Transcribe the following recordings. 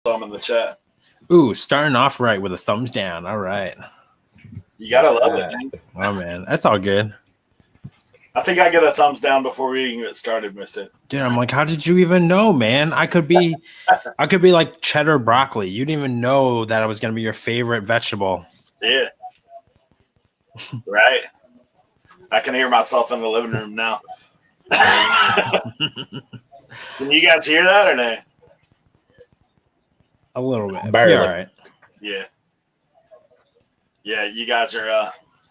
some in the chat. Ooh, starting off right with a thumbs down. All right. You gotta love it, man. Oh man, that's all good. I think I get a thumbs down before we even get started, Mister. Dude, I'm like, how did you even know, man? I could be like cheddar broccoli. You didn't even know that I was gonna be your favorite vegetable. Yeah. Right. I can hear myself in the living room now. Can you guys hear that or no? A little bit. Barely. Yeah, all right. Yeah. Yeah, you guys are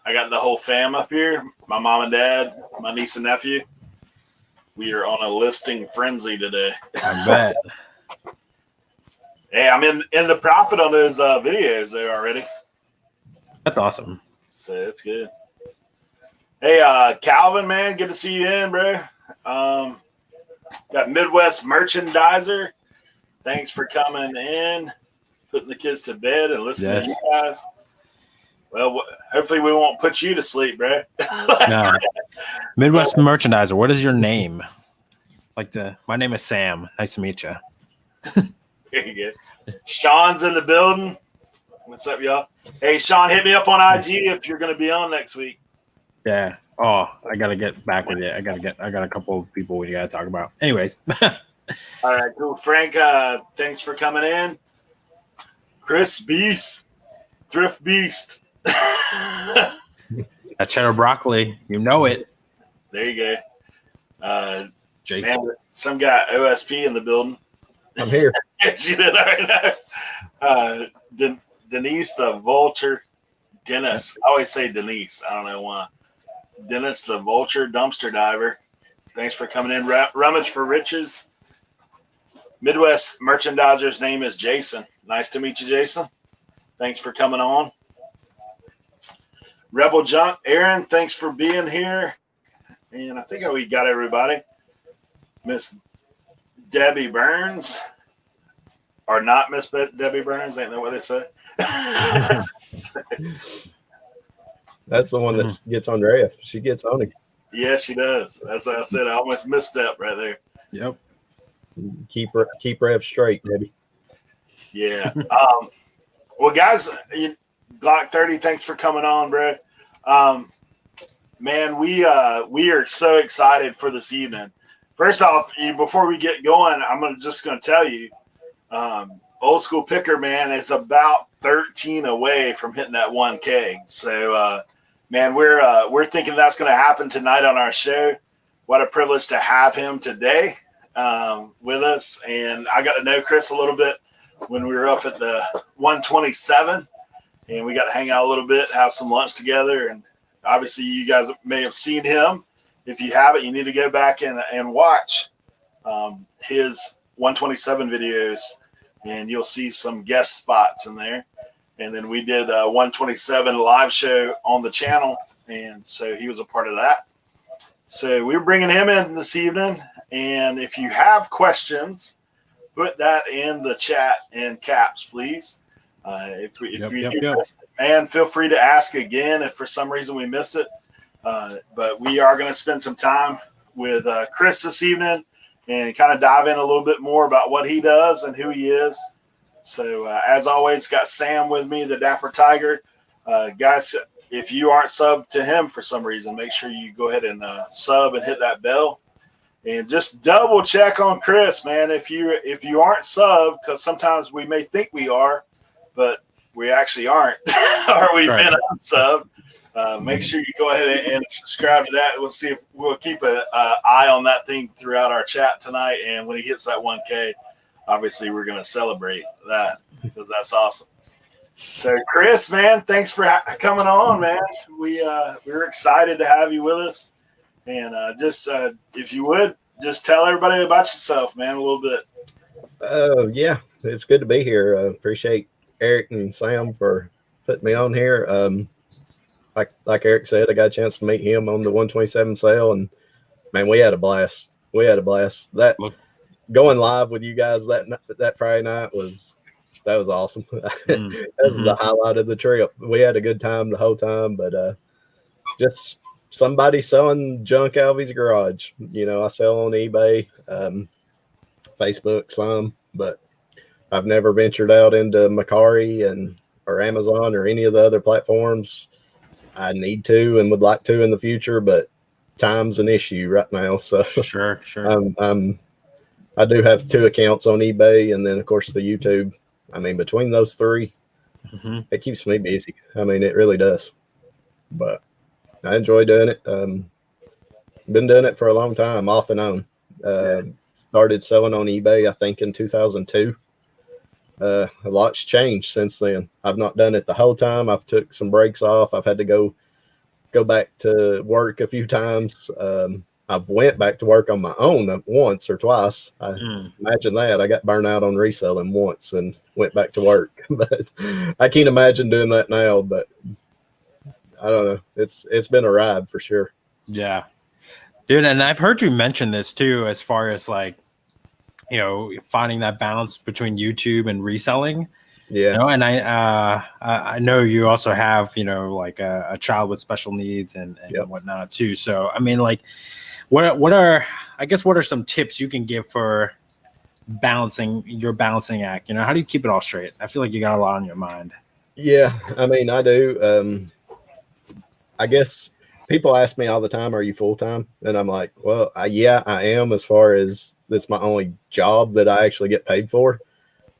I got the whole fam up here. My mom and dad, my niece and nephew. We are on a listing frenzy today. I bet. Hey, I'm in the profit on those videos there already. That's awesome. So it's good. Hey, Calvin, man, good to see you in, bro. Got Midwest Merchandiser. Thanks for coming in, putting the kids to bed and listening to you guys. Well, hopefully we won't put you to sleep, bro. No. Midwest Merchandiser. What is your name? My name is Sam. Nice to meet you. There you go. Sean's in the building. What's up, y'all? Hey, Sean, hit me up on IG if you're going to be on next week. Yeah. Oh, I gotta get back with you. I got a couple of people we gotta talk about. Anyways. All right, cool. Frank, thanks for coming in. Chris Beast, Thrift Beast. That cheddar broccoli, you know it. There you go. Jason. Man, some guy OSP in the building. I'm here. She did already know. Denise the Vulture. Dennis. I always say Denise. I don't know why. Dennis the Vulture Dumpster Diver. Thanks for coming in. Rummage for Riches. Midwest Merchandiser's name is Jason. Nice to meet you, Jason. Thanks for coming on. Rebel Junk. Aaron, thanks for being here. And I think we got everybody. Miss Debbie Burns. Or not Miss Debbie Burns. Ain't that what they say? That's the one that gets on Ref. She gets on it. Yeah, she does. That's what I said. I almost misstep right there. Yep. Keep Ref straight, baby. Yeah. Well, guys, Glock 30, thanks for coming on, bro. Man, we are so excited for this evening. First off, before we get going, I'm just going to tell you, Old School Picker, man, is about 13 away from hitting that 1K. So, man, we're thinking that's going to happen tonight on our show. What a privilege to have him today with us. And I got to know Chris a little bit when we were up at the 127, and we got to hang out a little bit, have some lunch together. And obviously you guys may have seen him. If you haven't, you need to go back and watch his 127 videos, and you'll see some guest spots in there. And then we did a 127 live show on the channel, and so he was a part of that. So we're bringing him in this evening, and if you have questions, put that in the chat in caps, please. If you do miss it, man, feel free to ask again if for some reason we missed it. But we are going to spend some time with Chris this evening and kind of dive in a little bit more about what he does and who he is. So, as always, got Sam with me, the Dapper Tiger. Guys, if you aren't subbed to him for some reason, make sure you go ahead and sub and hit that bell. And just double check on Chris, man. If you aren't subbed, because sometimes we may think we are, but we actually aren't, or we've been unsubbed. Make sure you go ahead and subscribe to that. We'll see if we'll keep an eye on that thing throughout our chat tonight. And when he hits that 1K, obviously we're going to celebrate that because that's awesome. So, Chris, man, thanks for coming on, man. We're excited to have you with us. And if you would, just tell everybody about yourself, man, a little bit. Yeah, it's good to be here. Appreciate Eric and Sam for putting me on here. Like Eric said, I got a chance to meet him on the 127 sale, and man, we had a blast. That going live with you guys that Friday night was awesome. That was the highlight of the trip. We had a good time the whole time, but just somebody selling junk out of his garage. I sell on eBay, Facebook some, but I've never ventured out into Macari or Amazon or any of the other platforms. I need to and would like to in the future, but time's an issue right now. So Sure. I do have 2 accounts on eBay, and then of course the YouTube. I mean, between those 3, it keeps me busy. I mean, it really does. But I enjoy doing it. Been doing it for a long time, off and on. Started selling on eBay, I think, in 2002. A lot's changed since then. I've not done it the whole time. I've took some breaks off. I've had to go back to work a few times. I've went back to work on my own once or twice. Imagine that. I got burned out on reselling once and went back to work. But I can't imagine doing that now. But I don't know. It's been a ride for sure. Yeah. Dude, and I've heard you mention this too, as far as like, you know, finding that balance between YouTube and reselling. Yeah. You know, and I know you also have, you know, like a child with special needs and whatnot too. So I mean, like, what are some tips you can give for balancing your balancing act? You know, how do you keep it all straight? I feel like you got a lot on your mind. Yeah, I mean, I do. I guess people ask me all the time, "Are you full time?" And I'm like, "Well, yeah, I am. As far as it's my only job that I actually get paid for."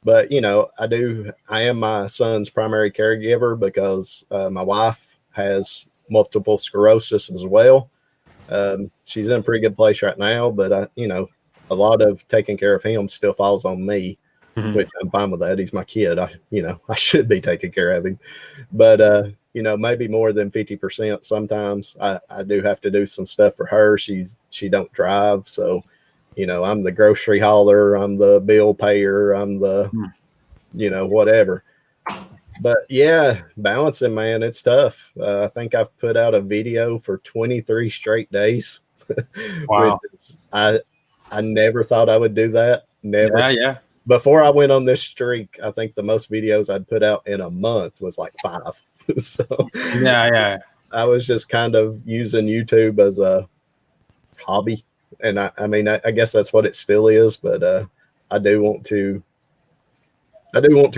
But you know, I am my son's primary caregiver because my wife has multiple sclerosis as well. She's in a pretty good place right now, but you know, a lot of taking care of him still falls on me, which I'm fine with that. He's my kid. I should be taking care of him, but you know, maybe more than 50% sometimes. I do have to do some stuff for her. She don't drive, so you know, I'm the grocery hauler, I'm the bill payer, I'm the you know, whatever. But yeah, balancing, man, it's tough. I think I've put out a video for 23 straight days. Wow. I never thought I would do that. Never. Yeah. Before I went on this streak, I think the most videos I'd put out in a month was like 5. So yeah. I was just kind of using YouTube as a hobby. And I mean, I guess that's what it still is, but I do want to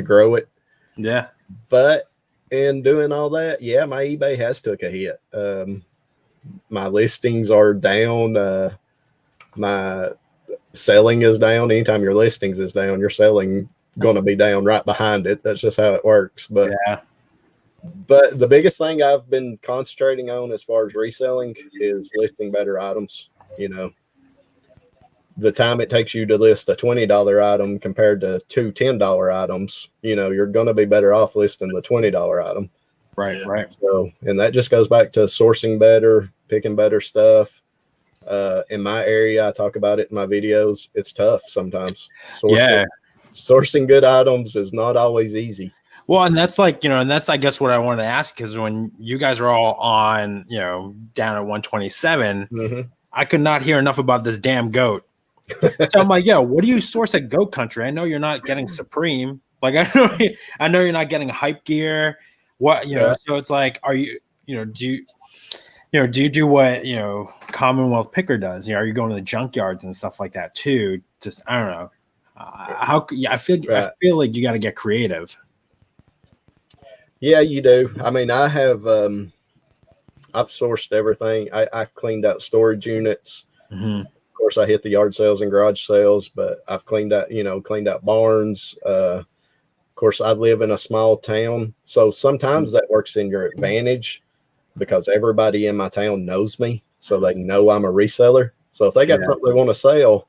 grow it. Yeah. But in doing all that, yeah, my eBay has took a hit. My listings are down. My selling is down. Anytime your listings is down, your selling going to be down right behind it. That's just how it works. But the biggest thing I've been concentrating on as far as reselling is listing better items. You know, the time it takes you to list a $20 item compared to 2 $10 items, you know, you're going to be better off listing the $20 item. Right. So, and that just goes back to sourcing better, picking better stuff. In my area, I talk about it in my videos. It's tough sometimes. Sourcing good items is not always easy. Well, and that's like, you know, and that's, I guess, what I wanted to ask, because when you guys are all on, you know, down at 127, I could not hear enough about this damn goat. So I'm like, yo, what do you source at Goat Country? I know you're not getting Supreme. Like, I know you're not getting hype gear. What, you know, so it's like, are you, you know, do you do what, you know, Commonwealth Picker does? You know, are you going to the junkyards and stuff like that too? Just, I don't know. I feel like you got to get creative. Yeah, you do. I mean, I have, I've sourced everything. I've cleaned out storage units. Of course, I hit the yard sales and garage sales, but I've cleaned out barns. Of course, I live in a small town, so sometimes that works in your advantage because everybody in my town knows me, so they know I'm a reseller. So if they got something they want to sell,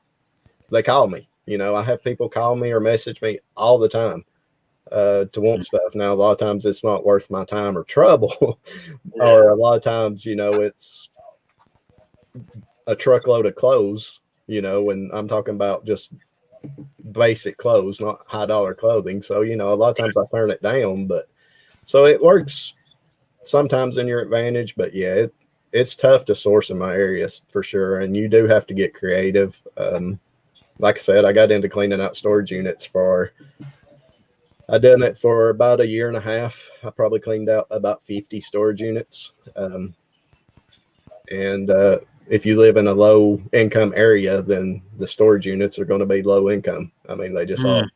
they call me. You know, I have people call me or message me all the time to want stuff. Now, a lot of times it's not worth my time or trouble, or a lot of times, you know, it's a truckload of clothes, you know, and I'm talking about just basic clothes, not high dollar clothing. So, you know, a lot of times I turn it down, but so it works sometimes in your advantage, but yeah, it's tough to source in my areas for sure. And you do have to get creative. Like I said, I got into cleaning out storage units I done it for about a year and a half. I probably cleaned out about 50 storage units. If you live in a low income area, then the storage units are going to be low income. I mean, they just are.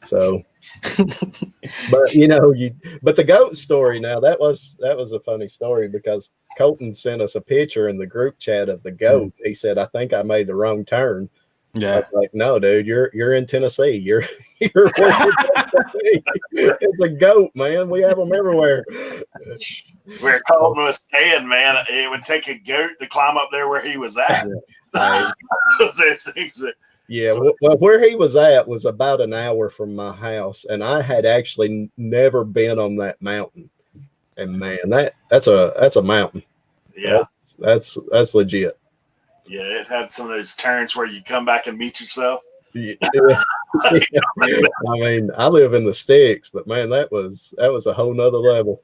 So, but you know, but the goat story now that was a funny story because Colton sent us a picture in the group chat of the goat. He said, "I think I made the wrong turn." Yeah. I was like, no, dude, you're in Tennessee. You're it's a goat, man. We have them everywhere. Where Colton was staying, man, it would take a goat to climb up there where he was at. Yeah, well, where he was at was about an hour from my house, and I had actually never been on that mountain. And man, that's a mountain. Yeah, that's legit. Yeah, it had some of those turns where you come back and meet yourself. Yeah. I mean, I live in the sticks, but man, that was a whole nother level.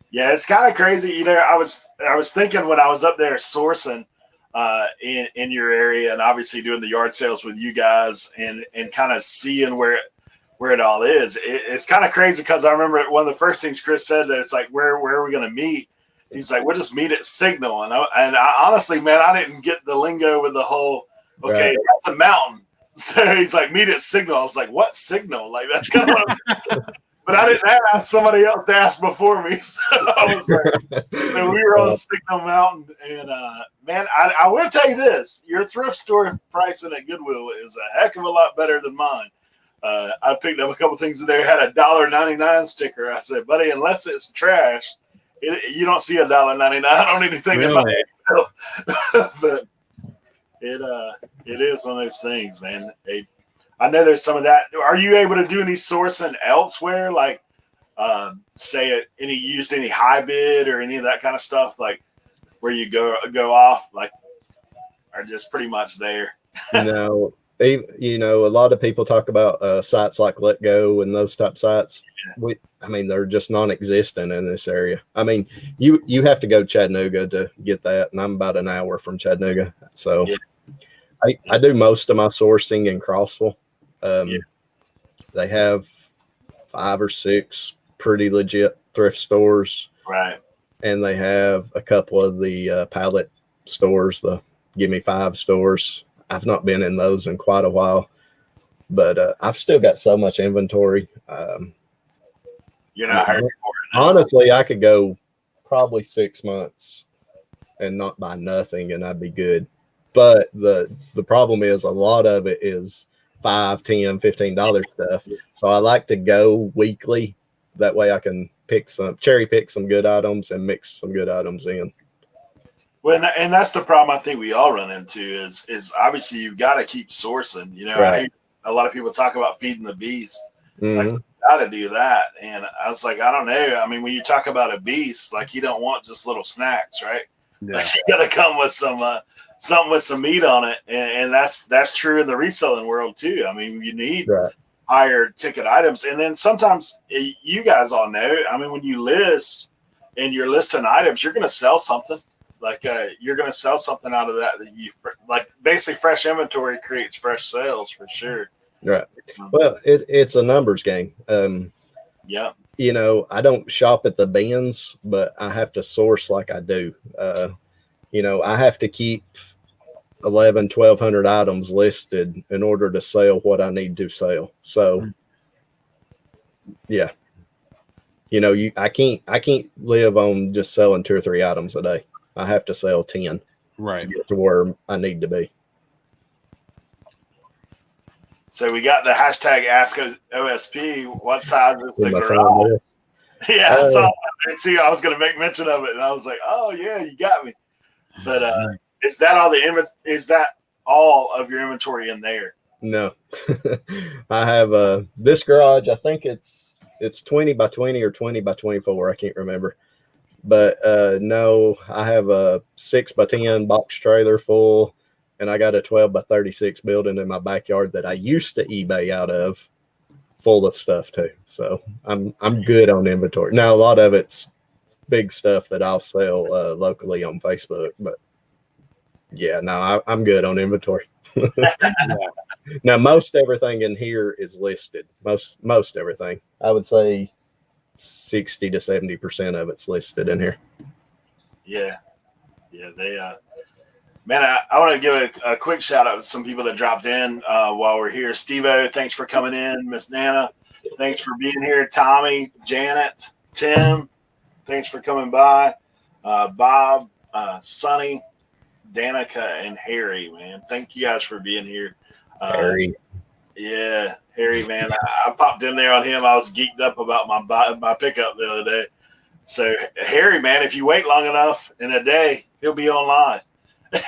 Yeah, it's kind of crazy. You know, I was thinking when I was up there sourcing in your area, and obviously doing the yard sales with you guys, and kind of seeing where it all is. It's kind of crazy because I remember one of the first things Chris said that it's like, where are we going to meet? He's like, we'll just meet at Signal. And I honestly, man, I didn't get the lingo with the whole, okay, right. That's a mountain. So he's like, meet at Signal. I was like, what Signal? Like, that's kind of what but I didn't ask somebody else to ask before me. So I was like, so we were on Signal Mountain. And, man, I will tell you this. Your thrift store pricing at Goodwill is a heck of a lot better than mine. I picked up a couple things in there. Had a $1.99 sticker. I said, buddy, unless it's trash, you don't see $1.99 on anything really? In my but it is one of those things, man. I know there's some of that. Are you able to do any sourcing elsewhere, like say any high bid or any of that kind of stuff, like where you go off, like, are just pretty much there? No. You know, a lot of people talk about sites like Let Go and those type sites. Yeah. I mean, they're just non-existent in this area. I mean, you have to go to Chattanooga to get that, and I'm about an hour from Chattanooga. So yeah. I do most of my sourcing in Crossville. They have 5 or 6 pretty legit thrift stores. Right. And they have a couple of the pallet stores, the Give Me 5 stores. I've not been in those in quite a while, but I've still got so much inventory. You're not hurting for it. Honestly, I could go probably 6 months and not buy nothing, and I'd be good. But the problem is a lot of it is $5, $10, $15 stuff. So I like to go weekly. That way I can cherry pick some good items and mix some good items in. Well, and that's the problem I think we all run into is obviously you've got to keep sourcing. You know, right. I hear a lot of people talk about feeding the beast. Mm-hmm. Like, you got to do that. And I was like, I don't know. I mean, when you talk about a beast, like, you don't want just little snacks, right? Yeah. Like, you got to come with some something with some meat on it. And that's true in the reselling world too. I mean, you need higher ticket items. And then sometimes you guys all know, I mean, when you list and you're listing items, you're going to sell something. Like you're going to sell something out of that you like. Basically, fresh inventory creates fresh sales for sure. Right. Well, it's a numbers game. Yeah. You know, I don't shop at the bins, but I have to source like I do. You know, I have to keep 1,200 items listed in order to sell what I need to sell. So, yeah. You know, I can't live on just selling 2 or 3 items a day. I have to sell 10 right to get to where I need to be. So we got the hashtag Ask OSP. What size is the garage? Yeah, I saw that too. I was going to make mention of it, and I was like, "Oh yeah, you got me." But is that all of your inventory in there? No, I have this garage. I think it's 20 by 20 or 20 by 24. I can't remember. But no, I have a 6 by 10 box trailer full, and I got a 12 by 36 building in my backyard that I used to eBay out of, full of stuff too. So I'm good on inventory. Now a lot of it's big stuff that I'll sell locally on Facebook, but yeah, no, I'm good on inventory. Now most everything in here is listed. Most everything, I would say 60 to 70% of it's listed in here. Yeah. Man, I want to give a quick shout out to some people that dropped in while we're here. Steve-O, thanks for coming in. Miss Nana, thanks for being here. Tommy, Janet, Tim, thanks for coming by. Bob, Sonny, Danica, and Harry, man. Thank you guys for being here. Harry. Yeah, Harry, man. I popped in there on him. I was geeked up about my pickup the other day. So, Harry, man, if you wait long enough in a day, he'll be online. I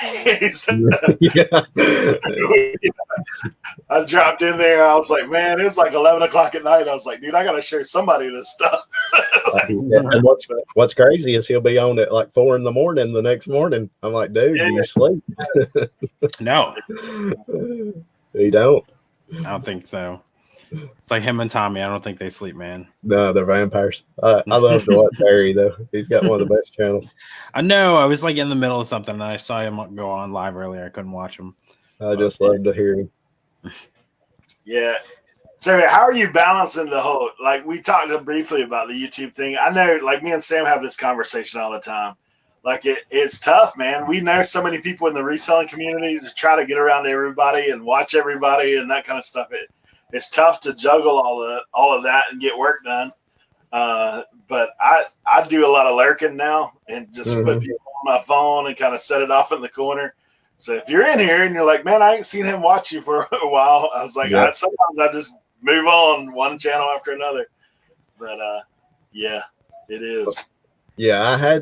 dropped in there. I was like, man, it's like 11 o'clock at night. I was like, dude, I got to show somebody this stuff. And what's crazy is he'll be on at like 4 a.m. the next morning. I'm like, dude, do you sleep? No, You don't. I don't think so. It's like him and Tommy. I don't think they sleep, man. No, they're vampires. I love to watch Harry though. He's got one of the best channels. I know. I was like in the middle of something, and I saw him go on live earlier. I couldn't watch him. I just love to hear him. Yeah. So how are you balancing the whole, like we talked briefly about the YouTube thing. I know like me and Sam have this conversation all the time. Like it's tough, man. We know so many people in the reselling community to try to get around to everybody and watch everybody and that kind of stuff. It's tough to juggle all of that and get work done. But I do a lot of lurking now and just put people on my phone and kind of set it off in the corner. So if you're in here and you're like, man, I ain't seen him watch you for a while. I was like, sometimes I just move on one channel after another. But yeah, it is. Yeah,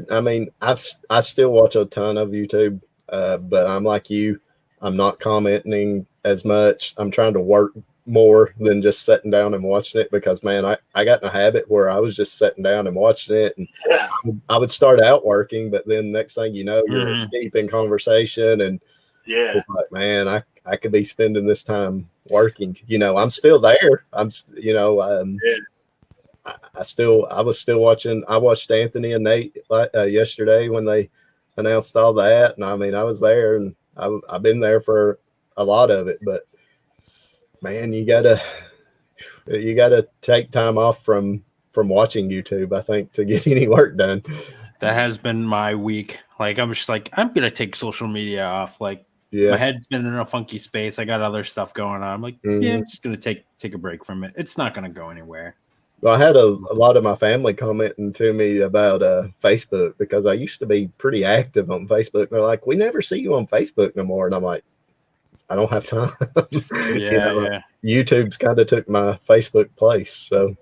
I still watch a ton of YouTube, but I'm like you. I'm not commenting as much. I'm trying to work more than just sitting down and watching it because, man, I got in a habit where I was just sitting down and watching it. And I would start out working, but then next thing you know, you're deep in conversation. And it's like, man, I could be spending this time working. You know, I'm still there. I was still watching. I watched Anthony and Nate yesterday when they announced all that, and I mean, I was there, and I've been there for a lot of it. But man, you gotta take time off from watching YouTube, I think, to get any work done. That has been my week. Like I'm just like I'm gonna take social media off. Like Yeah. My head's been in a funky space. I got other stuff going on. I'm like, yeah, I'm just gonna take a break from it. It's not gonna go anywhere. Well, I had a lot of my family commenting to me about Facebook because I used to be pretty active on Facebook. They're like, we never see you on Facebook no more. And I'm like, I don't have time. Yeah. YouTube's kind of took my Facebook place. So,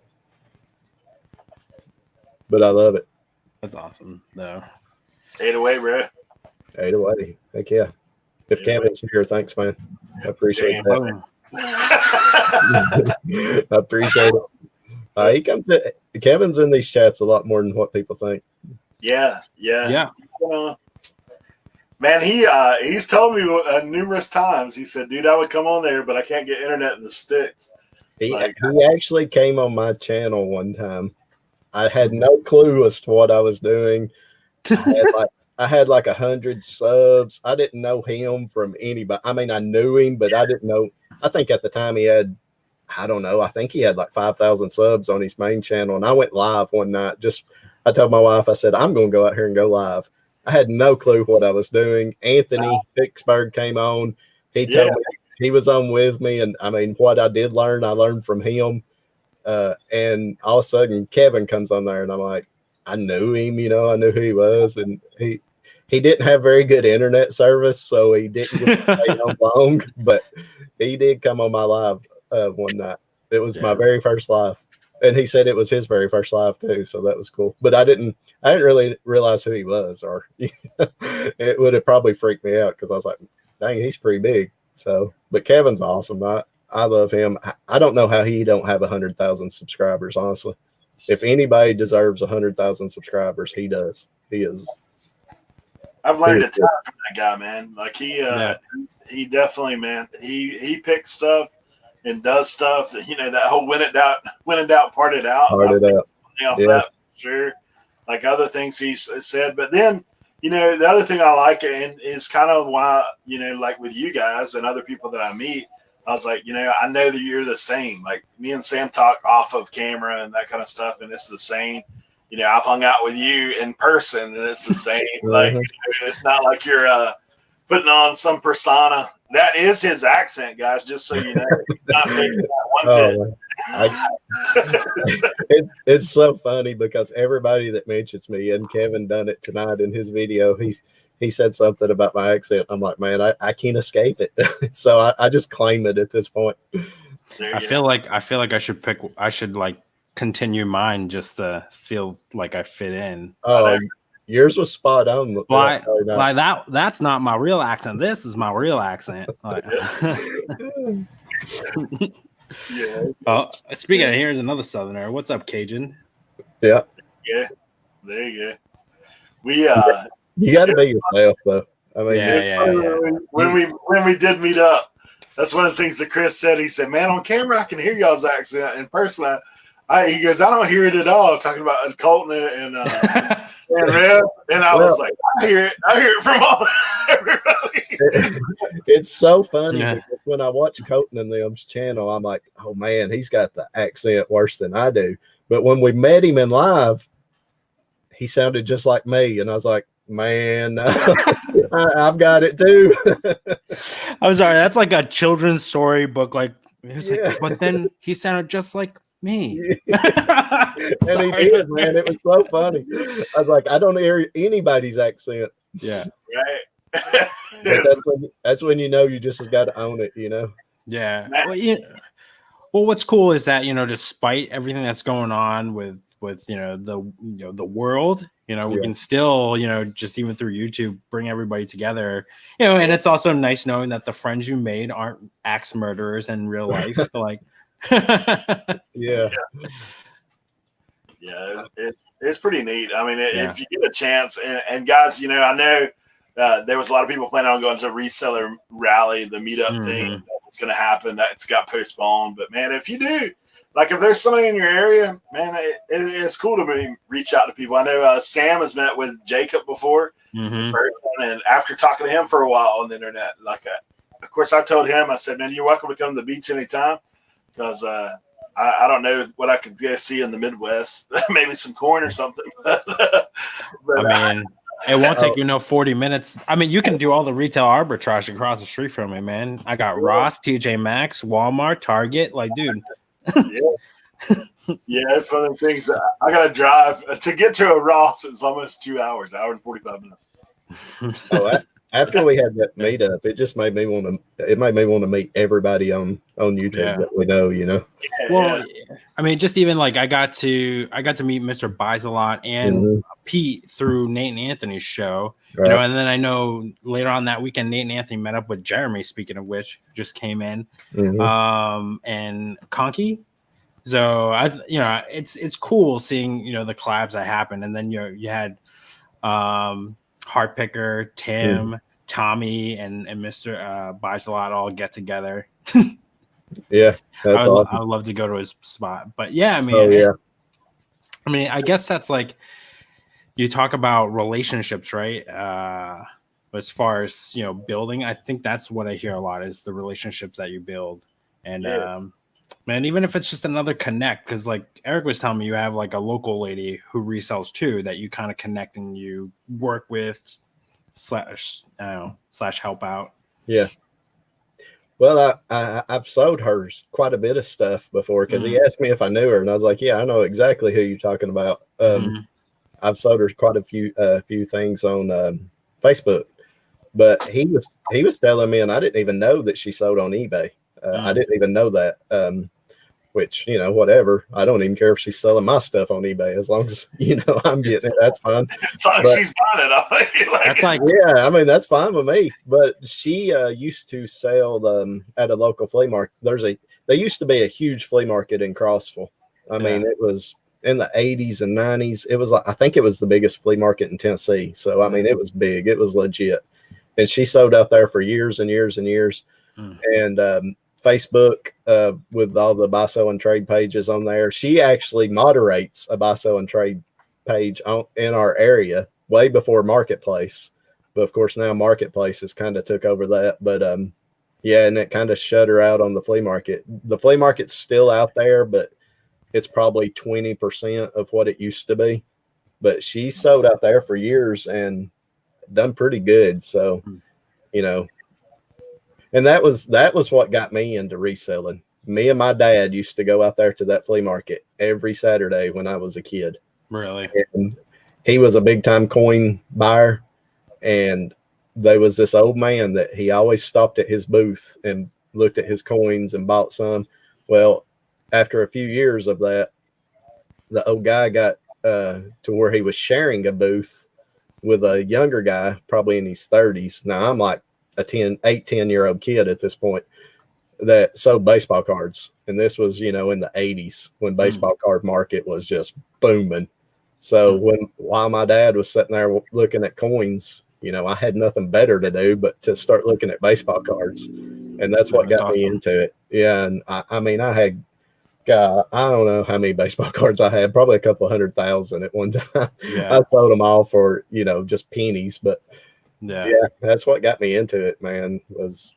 but I love it. That's awesome, though. 8 away, bro. 8 away. Heck yeah. If Kevin's here, thanks, man. I appreciate that. I appreciate it. He comes in, Kevin's in these chats a lot more than what people think. Yeah. Man, he's told me numerous times. He said, "Dude, I would come on there, but I can't get internet in the sticks." He actually came on my channel one time. I had no clue as to what I was doing. I had like 100 subs. I didn't know him from anybody. I mean, I knew him, but I didn't know. I think at the time he had, I don't know. I think he had like 5,000 subs on his main channel. And I went live one night. I told my wife, I said, I'm going to go out here and go live. I had no clue what I was doing. Anthony Vicksburg came on. He told me he was on with me. And I mean, what I did learn, I learned from him. And all of a sudden Kevin comes on there and I'm like, I knew him, I knew who he was. And he didn't have very good internet service, so he didn't get to stay on long, but he did come on my live one night. It was my very first live. And he said it was his very first live too, so that was cool. But I didn't really realize who he was, or it would have probably freaked me out because I was like, dang, he's pretty big. So, but Kevin's awesome. I love him. I don't know how he don't have 100,000 subscribers, honestly. If anybody deserves 100,000 subscribers, he does. He is. I've learned a ton from that guy, man. Like he definitely, man, he picks stuff and does stuff that, that whole when in doubt, part it out. That for sure. Like other things he said, but then, the other thing I like and is kind of why, like with you guys and other people that I meet, I was like, I know that you're the same. Like me and Sam talk off of camera and that kind of stuff, and it's the same. I've hung out with you in person, and it's the same. Like it's not like you're putting on some persona. That is his accent, guys. Just so you know, he's not making that one bit. It's so funny because everybody that mentions me, and Kevin done it tonight in his video, he said something about my accent. I'm like, man, I can't escape it. So I just claim it at this point. I feel like I should like continue mine just to feel like I fit in. Yours was spot on. Like that's not my real accent. This is my real accent. Like, yeah. Oh, speaking of, here's another Southerner. What's up, Cajun? Yeah. Yeah. There you go. You got to be yourself, though. I mean, When we did meet up, that's one of the things that Chris said. He said, "Man, on camera I can hear y'all's accent. In person, he goes, I don't hear it at all." Talking about Colton and Rev, and I was like, I hear it from all everybody. It's so funny because when I watch Colton and them's channel, I'm like, oh man, he's got the accent worse than I do. But when we met him in live, he sounded just like me, and I was like, man, I've got it too. I'm sorry, that's like a children's story book. Like, like, but then he sounded just like me. And he did, man. It was so funny. I was like, I don't hear anybody's accent. Yeah. Right. That's when you know you just got to own it, you know? Yeah. Well, what's cool is that, despite everything that's going on with the world, we can still, just even through YouTube, bring everybody together, and it's also nice knowing that the friends you made aren't axe murderers in real life. Like, yeah, it's pretty neat. I mean, if you get a chance, and guys, I know there was a lot of people planning on going to a reseller rally, the meetup thing that's going to happen. That's got postponed, but man, if you do, like, if there's somebody in your area, man, it's cool to reach out to people. I know Sam has met with Jacob before in person, and after talking to him for a while on the internet, of course, I told him, I said, man, you're welcome to come to the beach anytime. Because I don't know what I could go see in the Midwest. Maybe some corn or something. But, I mean, it won't take you 40 minutes. I mean, you can do all the retail arbitrage across the street from me, man. I got Ross, TJ Maxx, Walmart, Target. Like, dude. Yeah, it's one of the things that I got to drive. To get to a Ross, it's almost 2 hours, hour and 45 minutes. After we had that meetup, it just made me want to meet everybody on YouTube that we know, Well, I mean, just even like I got to meet Mr. Buys a Lot and Pete through Nate and Anthony's show, right. And then I know later on that weekend, Nate and Anthony met up with Jeremy, speaking of which, just came in, and Conky. So it's cool seeing, the collabs that happened. And then you had, Heart Picker, Tim, Tommy, and Mr. Buys a Lot all get together. Yeah, I would love to go to his spot, but yeah, I mean, I guess that's like, you talk about relationships, right? As far as building, I think that's what I hear a lot is the relationships that you build, and man, even if it's just another connect, because like Eric was telling me, you have like a local lady who resells too that you kind of connect and you work with slash help out. Yeah. Well, I've sold her quite a bit of stuff before because he asked me if I knew her, and I was like, yeah, I know exactly who you're talking about. I've sold her quite a few things on Facebook, but he was telling me, and I didn't even know that she sold on eBay. I didn't even know that. Which, whatever. I don't even care if she's selling my stuff on eBay as long as, I'm getting it. That's fine. As long as she's buying it, I think. That's like, yeah, I mean, that's fine with me. But she used to sell at a local flea market. There used to be a huge flea market in Crossville. I mean, it was in the 80s and 90s. It was I think it was the biggest flea market in Tennessee. So, I mean, it was big. It was legit. And she sold out there for years and years and years. And Facebook with all the buy, sell, and trade pages on there. She actually moderates a buy, sell, and trade page in our area way before Marketplace. But of course, now Marketplace has kind of took over that. But and it kind of shut her out on the flea market. The flea market's still out there, but it's probably 20% of what it used to be. But she sold out there for years and done pretty good. So you know, and that was what got me into reselling. Me and my dad used to go out there to that flea market every Saturday when I was a kid. Really? And he was a big time coin buyer. And there was this old man that he always stopped at his booth and looked at his coins and bought some. Well, after a few years of that, the old guy got to where he was sharing a booth with a younger guy, probably in his 30s. Now I'm like a 10-year-old kid at this point that sold baseball cards. And this was, in the 80s when baseball card market was just booming. So while my dad was sitting there looking at coins, I had nothing better to do but to start looking at baseball cards. And that's what got me into it. Yeah. And I mean, I had, God, I don't know how many baseball cards I had, probably a couple 100,000 at one time. Yeah. I sold them all for, just pennies. But yeah, that's what got me into it, man, was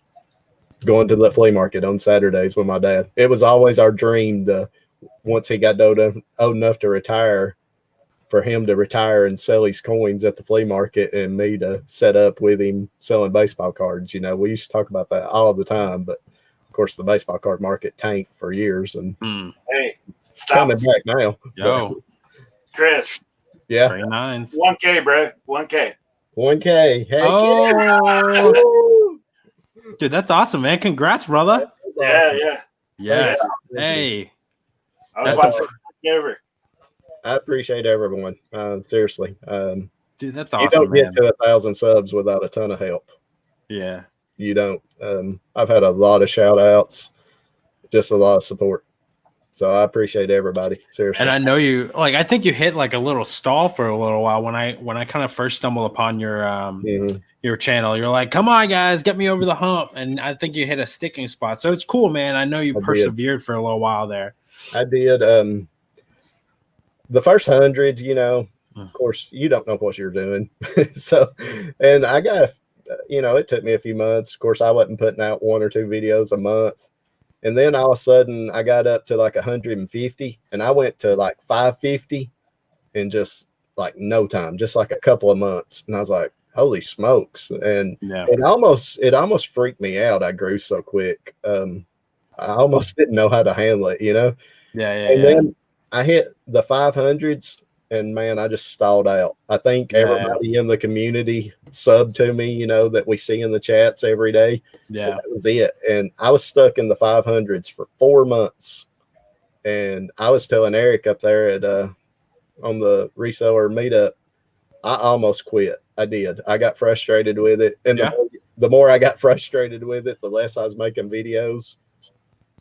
going to the flea market on Saturdays with my dad. It was always our dream once he got old enough to retire, for him to retire and sell his coins at the flea market and me to set up with him selling baseball cards. We used to talk about that all the time, but of course the baseball card market tanked for years and hey, stop coming back now. Yo, Chris. Yeah. 39s. 1K, bro. 1K. 1K. Heck oh. Yeah. Dude, that's awesome, man. Congrats, brother. Yeah. Yes. Hey. I was watching ever. I appreciate everyone. Seriously. Dude, that's awesome. You don't get to 1,000 subs without a ton of help. Yeah. You don't. I've had a lot of shout outs, just a lot of support. So I appreciate everybody. Seriously. And I know you I think you hit like a little stall for a little while when I kind of first stumbled upon your channel. You're like, come on guys, get me over the hump. And I think you hit a sticking spot. So it's cool, man. I know you persevered for a little while there. I did. The first 100, of course, you don't know what you're doing. So, and I got, it took me a few months. Of course, I wasn't putting out 1 or 2 videos a month. And then all of a sudden I got up to like 150 and I went to like 550 in just like no time, just like a couple of months. And I was like, holy smokes. And it almost freaked me out. I grew so quick. I almost didn't know how to handle it, And then I hit the 500s and man, I just stalled out. I think everybody in the community subbed to me, that we see in the chats every day. Yeah. That was it. And I was stuck in the 500s for 4 months. And I was telling Eric up there at on the reseller meetup, I almost quit. I did. I got frustrated with it. And the more I got frustrated with it, the less I was making videos.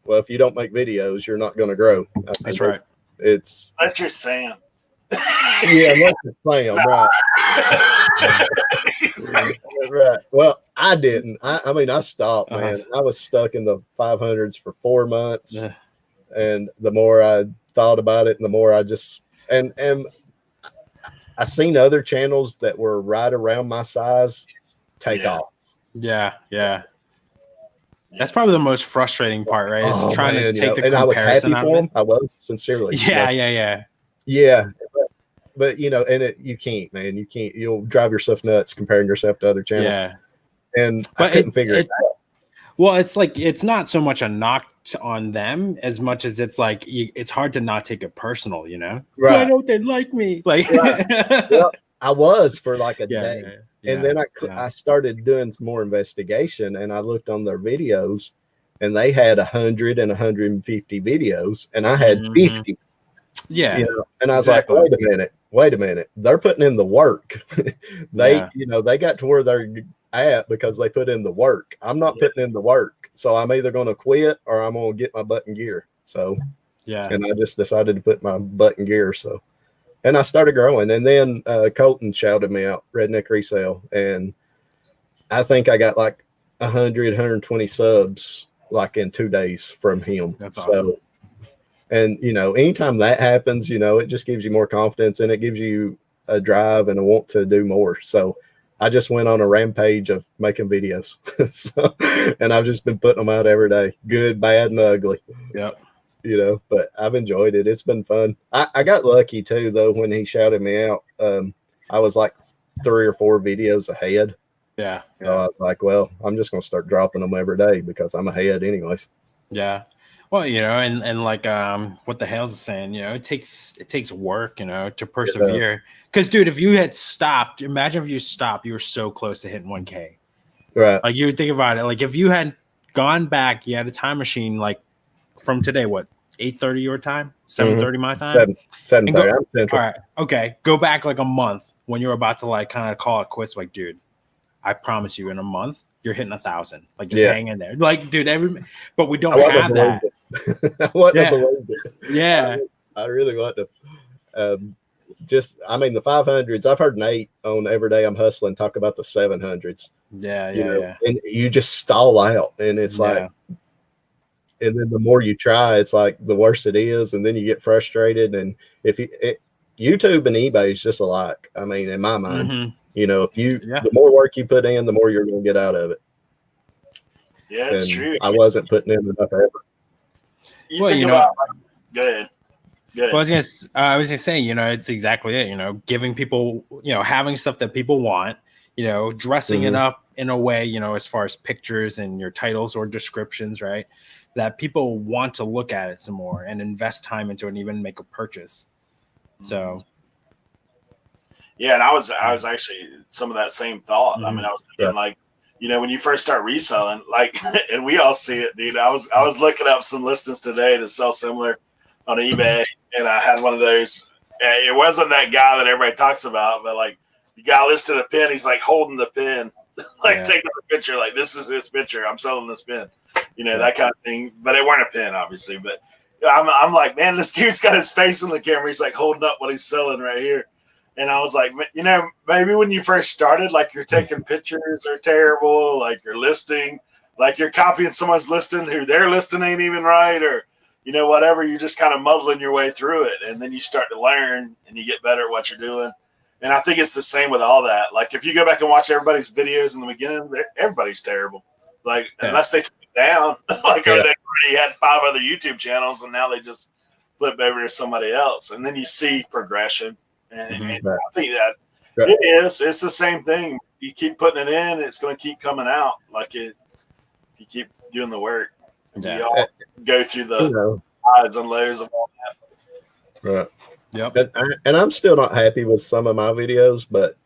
Well, if you don't make videos, you're not going to grow. That's right. That's your Sam. Yeah, that's the Sam, right. Right. Well, I didn't. I mean, I stopped, man. I was stuck in the 500s for 4 months. Yeah. And the more I thought about it, and the more I just and I seen other channels that were right around my size take off. Yeah. That's probably the most frustrating part, right? Is trying to take the comparison. And I was happy for them. I was, sincerely. Yeah. But you can't, man. You can't. You'll drive yourself nuts comparing yourself to other channels. Yeah. And I couldn't figure it out. Well, it's like it's not so much a knock on them as much as it's like it's hard to not take it personal, Right? Why don't they like me? Like, well, I was for like a day. And then I started doing some more investigation and I looked on their videos and they had 100 and 150 videos and I had 50. Yeah. And I was like, wait a minute. They're putting in the work. They got to where they're at because they put in the work. I'm not putting in the work. So I'm either going to quit or I'm going to get my butt in gear. So, and I just decided to put my butt in gear. So, and I started growing. And then Colton shouted me out, Redneck Resale. And I think I got like 100, 120 subs like in 2 days from him. That's awesome. And, anytime that happens, it just gives you more confidence and it gives you a drive and a want to do more. So I just went on a rampage of making videos. And I've just been putting them out every day, good, bad, and ugly. Yep. But I've enjoyed it. It's been fun. I got lucky too, though, when he shouted me out. I was like 3 or 4 videos ahead. Yeah. So I was like, well, I'm just going to start dropping them every day because I'm ahead anyways. Yeah. Well, and like what the hell's saying, it takes work, to persevere. Because dude, if you had stopped, imagine if you stopped, you were so close to hitting 1K. Right. Like you would think about it, like if you had gone back, you had a time machine, like from today, what, 8:30 your time, 7:30 my time, 7:30. I'm all central. right, okay, go back like a month when you're about to like kind of call it quits. Like, dude, I promise you, in a month you're hitting 1,000. Like, just hang in there. Like, dude, but we don't have that. I wouldn't have believed it. Yeah. I really want to. The 500s. I've heard Nate on Every Day I'm Hustling talk about the 700s. Yeah. And you just stall out, and it's like, and then the more you try, it's like the worse it is, and then you get frustrated. And if YouTube and eBay is just alike. I mean, in my mind, if the more work you put in, the more you're going to get out of it. Yeah, it's true. I wasn't putting in enough effort. Go ahead. Well, I was gonna say, it's exactly it. Giving people, having stuff that people want, dressing it up in a way, as far as pictures and your titles or descriptions, right? That people want to look at it some more and invest time into it and even make a purchase. So. Yeah, and I was actually some of that same thought. I mean, I was thinking like, when you first start reselling, like, and we all see it, dude. I was looking up some listings today to sell similar on eBay, and I had one of those. It wasn't that guy that everybody talks about, but like the guy listed a pin. He's like holding the pin, like taking a picture, like this is his picture. I'm selling this pin, that kind of thing. But it weren't a pin, obviously. But I'm like, man, this dude's got his face in the camera. He's like holding up what he's selling right here. And I was like, maybe when you first started, like your taking pictures are terrible, like your listing, like you're copying someone's listing who their listing ain't even right, or whatever. You're just kind of muddling your way through it, and then you start to learn and you get better at what you're doing. And I think it's the same with all that. Like if you go back and watch everybody's videos in the beginning, everybody's terrible. Like unless they took it down, like or they already had 5 other YouTube channels and now they just flip over to somebody else, and then you see progression. And I think that it's the same thing. You keep putting it in, it's going to keep coming out. Like you keep doing the work. You all go through the highs and lows of all that. Right. Yep. And I'm still not happy with some of my videos, but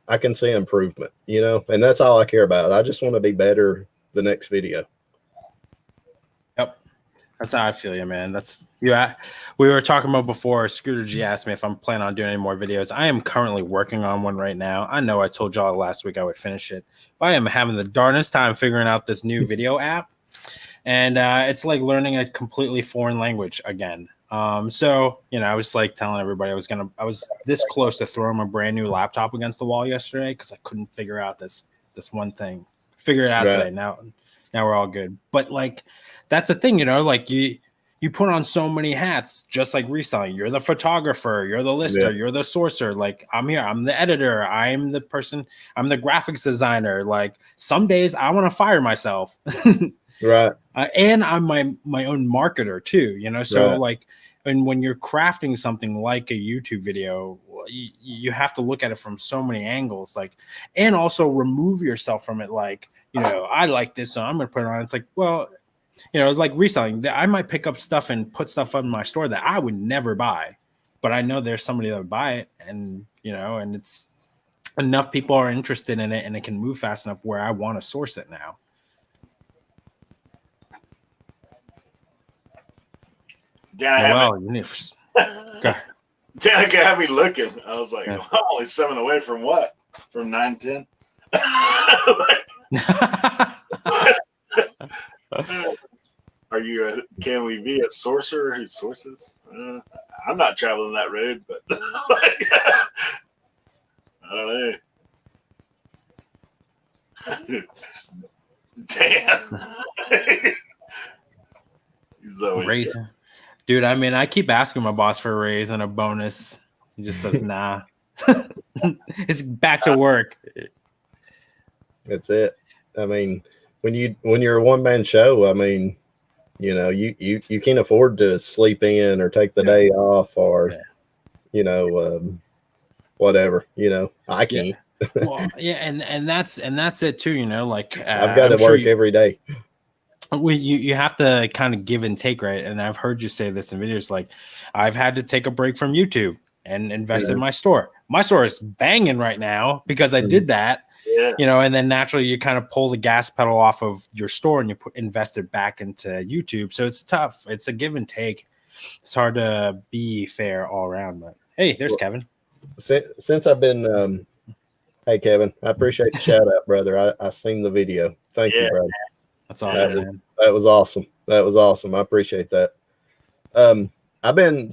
I can see improvement, and that's all I care about. I just want to be better the next video. That's how I feel, you, man. That's we were talking about before. Scooter G asked me if I'm planning on doing any more videos. I am currently working on one right now. I know I told y'all last week I would finish it, but I am having the darnest time figuring out this new video app, and it's like learning a completely foreign language again. So I was like telling everybody I was this close to throwing my brand new laptop against the wall yesterday because I couldn't figure out this one thing. Figure it out today. Now we're all good. But like, that's the thing, like you put on so many hats, just like reselling. You're the photographer, you're the lister, you're the sourcer. Like I'm here, I'm the editor, I'm the person, I'm the graphics designer. Like some days I want to fire myself. Right. And I'm my own marketer too, so like, and when you're crafting something like a YouTube video, you have to look at it from so many angles, like, and also remove yourself from it. Like, I like this, so I'm going to put it on. It's like, well, like reselling, I might pick up stuff and put stuff up in my store that I would never buy, but I know there's somebody that would buy it, and and it's enough people are interested in it, and it can move fast enough where I want to source it now. Danica had me looking. I was like, I'm only 7 away from what? From 9-10. Are you can we be a sorcerer who sources? I'm not traveling that road, but I don't know. Damn. He's always raising. Dude, I mean, I keep asking my boss for a raise and a bonus. He just says, nah. It's back to work. That's it. I mean, when you're a one-man show, I mean, you can't afford to sleep in or take the day off or, whatever, I can't. Well, yeah, and that's it too. You know, like I've got to work every day. You have to kind of give and take, right? And I've heard you say this in videos. Like, I've had to take a break from YouTube and invest in my store. My store is banging right now because I did that. Yeah. You know, and then naturally you kind of pull the gas pedal off of your store and you invest it back into YouTube. So it's tough. It's a give and take. It's hard to be fair all around. But hey, there's Kevin. Since I've been, hey Kevin, I appreciate the shout out, brother. I seen the video. Thank you, brother. That's awesome, man. That was awesome. That was awesome. I appreciate that. I've been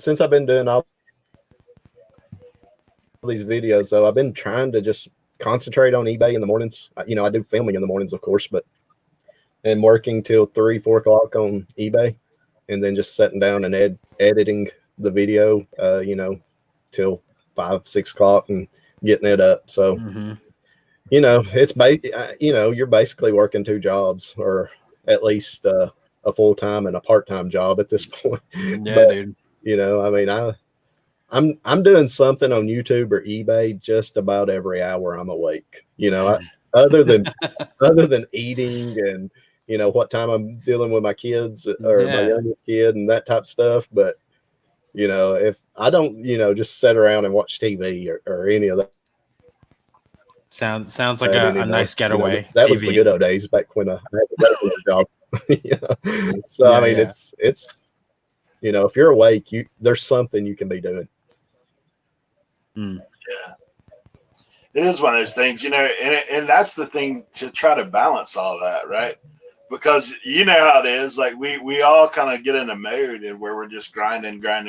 doing all these videos, though, I've been trying to just concentrate on eBay in the mornings. You know, I do filming in the mornings, of course, and working till 3-4 o'clock on eBay, and then just sitting down and editing the video, you know, till 5-6 o'clock and getting it up. So, you know, you know, you're basically working 2 jobs, or at least a full-time and a part-time job at this point. Yeah, dude. You know, I mean, I'm doing something on YouTube or eBay just about every hour I'm awake. You know, other than eating and, you know, what time I'm dealing with my kids or my youngest kid and that type of stuff. But, you know, if I don't, you know, just sit around and watch TV or any of that. Sounds like a nice getaway. You know, that was the good old days back when I had a job. So I mean, it's you know, if you're awake, there's something you can be doing. Yeah, it is one of those things, you know, and that's the thing, to try to balance all that, right? Because you know how it is, like we all kind of get in a mode and where we're just grinding, and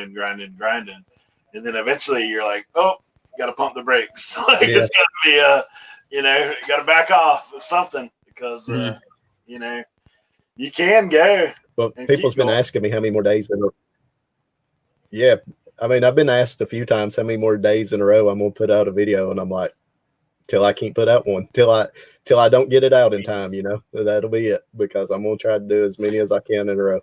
then eventually you're like, oh, got to pump the brakes. Like it's got to be you know, got to back off or something, because you know, you can go. Well, people's been asking me how many more days in a row. Yeah, I mean, I've been asked a few times how many more days in a row I'm gonna put out a video, and I'm like, till I can't put out one, till I don't get it out in time, you know. That'll be it, because I'm gonna try to do as many as I can in a row.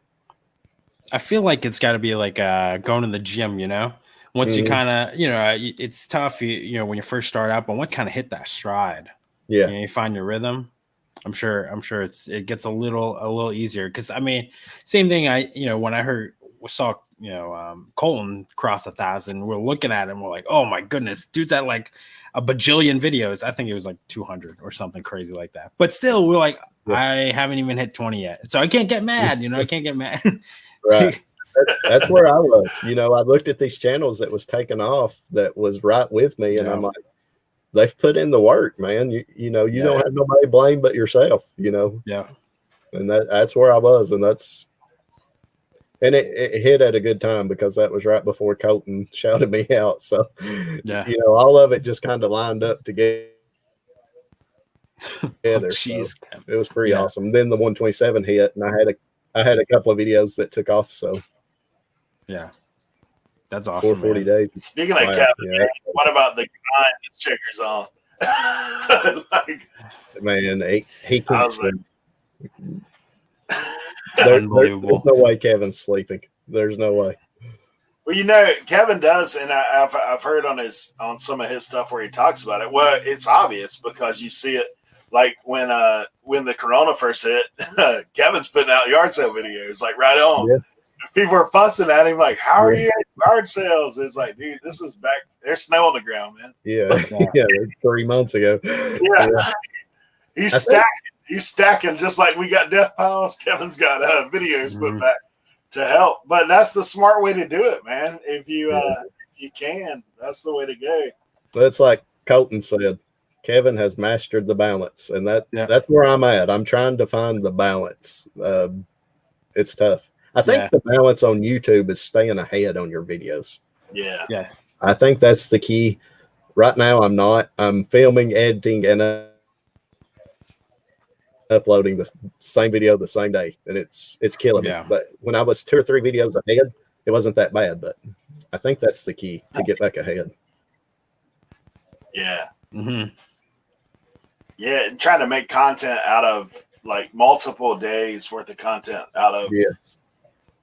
I feel like it's got to be like going to the gym, you know. Once you kind of, you know, it's tough, you know, when you first start out, but once kind of hit that stride, you know, you find your rhythm. I'm sure it gets a little easier, because I mean, same thing. You know, when I saw you know Colton cross 1,000, we're looking at him, we're like, oh my goodness, dude's at like a bajillion videos. I think it was like 200 or something crazy like that. But still, we're like, I haven't even hit 20 yet, so I can't get mad. You know, I can't get mad. Right. That's where I was. You know, I looked at these channels that was taking off, that was right with me, and I'm like, they've put in the work, man. You know, you don't have nobody to blame but yourself, you know. Yeah. And that's where I was, and it hit at a good time, because that was right before Colton shouted me out. So, you know, all of it just kind of lined up together. So it was pretty awesome. Then the 127 hit, and I had a couple of videos that took off. So yeah, that's awesome. 40 days. Speaking of Kevin, what about the grind his checkers on? Like, man, he keeps them. Unbelievable. There's no way Kevin's sleeping. There's no way. Well, you know, Kevin does, and I've heard on some of his stuff where he talks about it. Well, it's obvious, because you see it, like when the Corona first hit, Kevin's putting out yard sale videos, like right on. Yeah. People are fussing at him, like, how are you at yard sales? It's like, dude, this is back. There's snow on the ground, man. Yeah, 3 months ago. Yeah. He's stacking just like we got death piles. Kevin's got videos put back to help, but that's the smart way to do it, man. If you you can, that's the way to go. That's like Colton said. Kevin has mastered the balance, and that's where I'm at. I'm trying to find the balance. It's tough. I think the balance on YouTube is staying ahead on your videos. Yeah. I think that's the key. Right now, I'm not. I'm filming, editing, and uploading the same video the same day, and it's killing me. But when I was 2 or 3 videos ahead, it wasn't that bad. But I think that's the key to get back ahead. Yeah. Yeah, and trying to make content out of like multiple days worth of content out of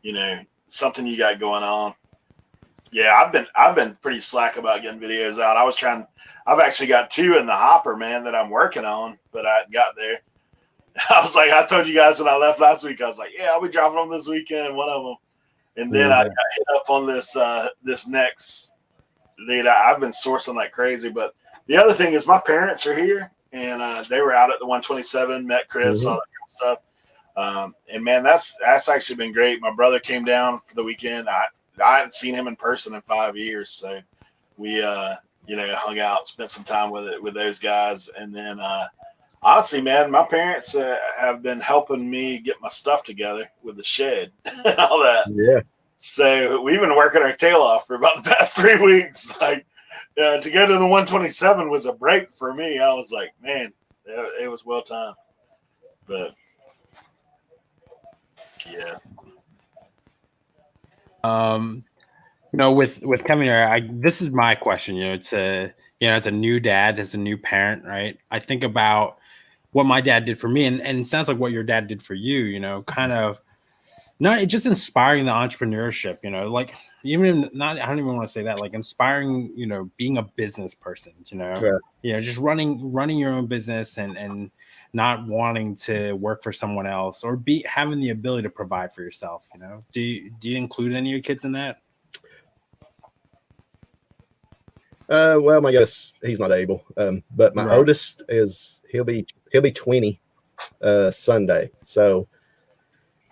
you know, something you got going on. Yeah, I've been pretty slack about getting videos out. I've actually got 2 in the hopper, man, that I'm working on, but I got there. I was like, I told you guys when I left last week, I was like, yeah, I'll be dropping them this weekend, one of them. And then I got hit up on this next, dude. I've been sourcing like crazy. But the other thing is, my parents are here, and they were out at the 127, met Chris, all that kind of stuff. And man, that's actually been great. My brother came down for the weekend. I hadn't seen him in person in 5 years, so we hung out, spent some time with those guys, and then honestly, man, my parents have been helping me get my stuff together with the shed and all that. Yeah. So we've been working our tail off for about the past 3 weeks. Like to go to the 127 was a break for me. I was like, man, it was well timed. But yeah. With coming here, this is my question. It's as a new dad, as a new parent, right? I think about what my dad did for me, and it sounds like what your dad did for you. Kind of not just inspiring the entrepreneurship. Like I don't even want to say that. Like inspiring, being a business person. Just running your own business and not wanting to work for someone else or having the ability to provide for yourself. Do you include any of your kids in that? Well, I guess he's not able. But my oldest he'll be 20 Sunday. So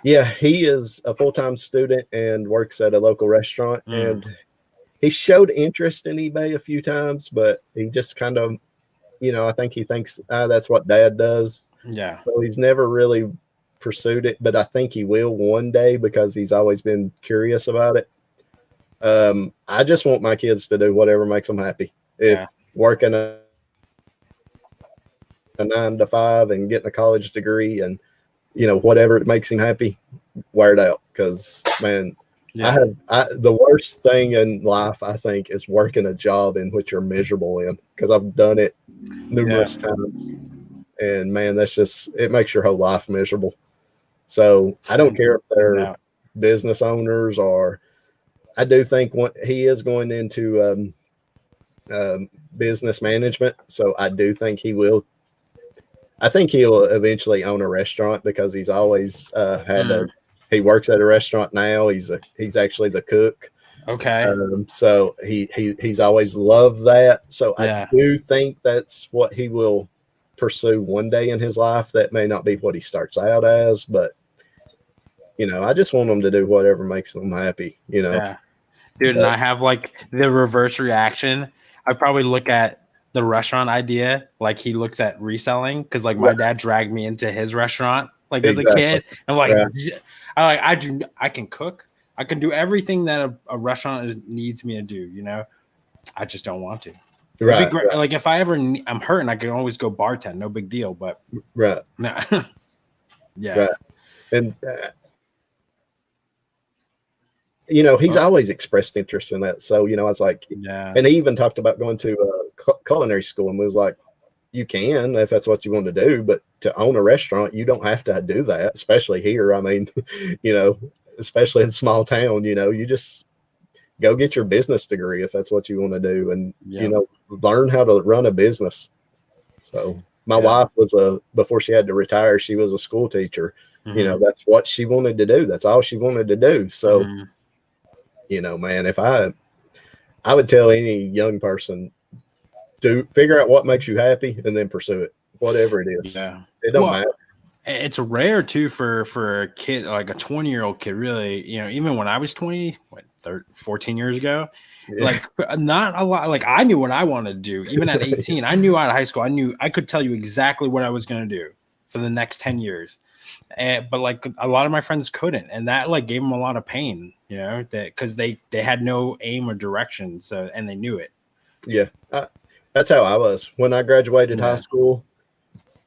yeah, he is a full-time student and works at a local restaurant. And he showed interest in eBay a few times, but he just kind of, I think he thinks that's what dad does. Yeah. So he's never really pursued it, but I think he will one day because he's always been curious about it. I just want my kids to do whatever makes them happy. If working a 9 to 5 and getting a college degree and whatever it makes him happy, wear it out. Because man, the worst thing in life I think is working a job in which you're miserable in, because I've done it numerous times, and man, it makes your whole life miserable. So I don't care if they're business owners, or I do think he is going into business management. So I do think he'll eventually own a restaurant, because he's always he works at a restaurant now. He's actually the cook. Okay. So he's always loved that. So I do think that's what he will pursue one day in his life. That may not be what he starts out as, but I just want him to do whatever makes him happy, Yeah. Dude, and I have like the reverse reaction. I probably look at the restaurant idea like he looks at reselling, because like my dad dragged me into his restaurant like as a kid. I'm like, I can cook. I can do everything that a restaurant needs me to do. I just don't want to. Right. Like if I ever I'm hurting, I can always go bartend. No big deal. But no. Right. And he's always expressed interest in that. So, I was like, and he even talked about going to culinary school, and was like, you can, if that's what you want to do, but to own a restaurant, you don't have to do that, especially here. I mean, especially in small town, you just go get your business degree if that's what you want to do, and, learn how to run a business. So my wife before she had to retire, she was a school teacher. That's what she wanted to do. That's all she wanted to do. So, man, if I would tell any young person, figure out what makes you happy and then pursue it, whatever it is. Yeah. It don't matter. It's rare too for a kid, like a 20-year-old kid, really, even when I was 20, 14 years ago, like not a lot. Like I knew what I wanted to do. Even at 18, I knew out of high school, I could tell you exactly what I was going to do for the next 10 years. But like a lot of my friends couldn't, and that like gave them a lot of pain, that because they had no aim or direction. So, and they knew it. Yeah. That's how I was when I graduated high school.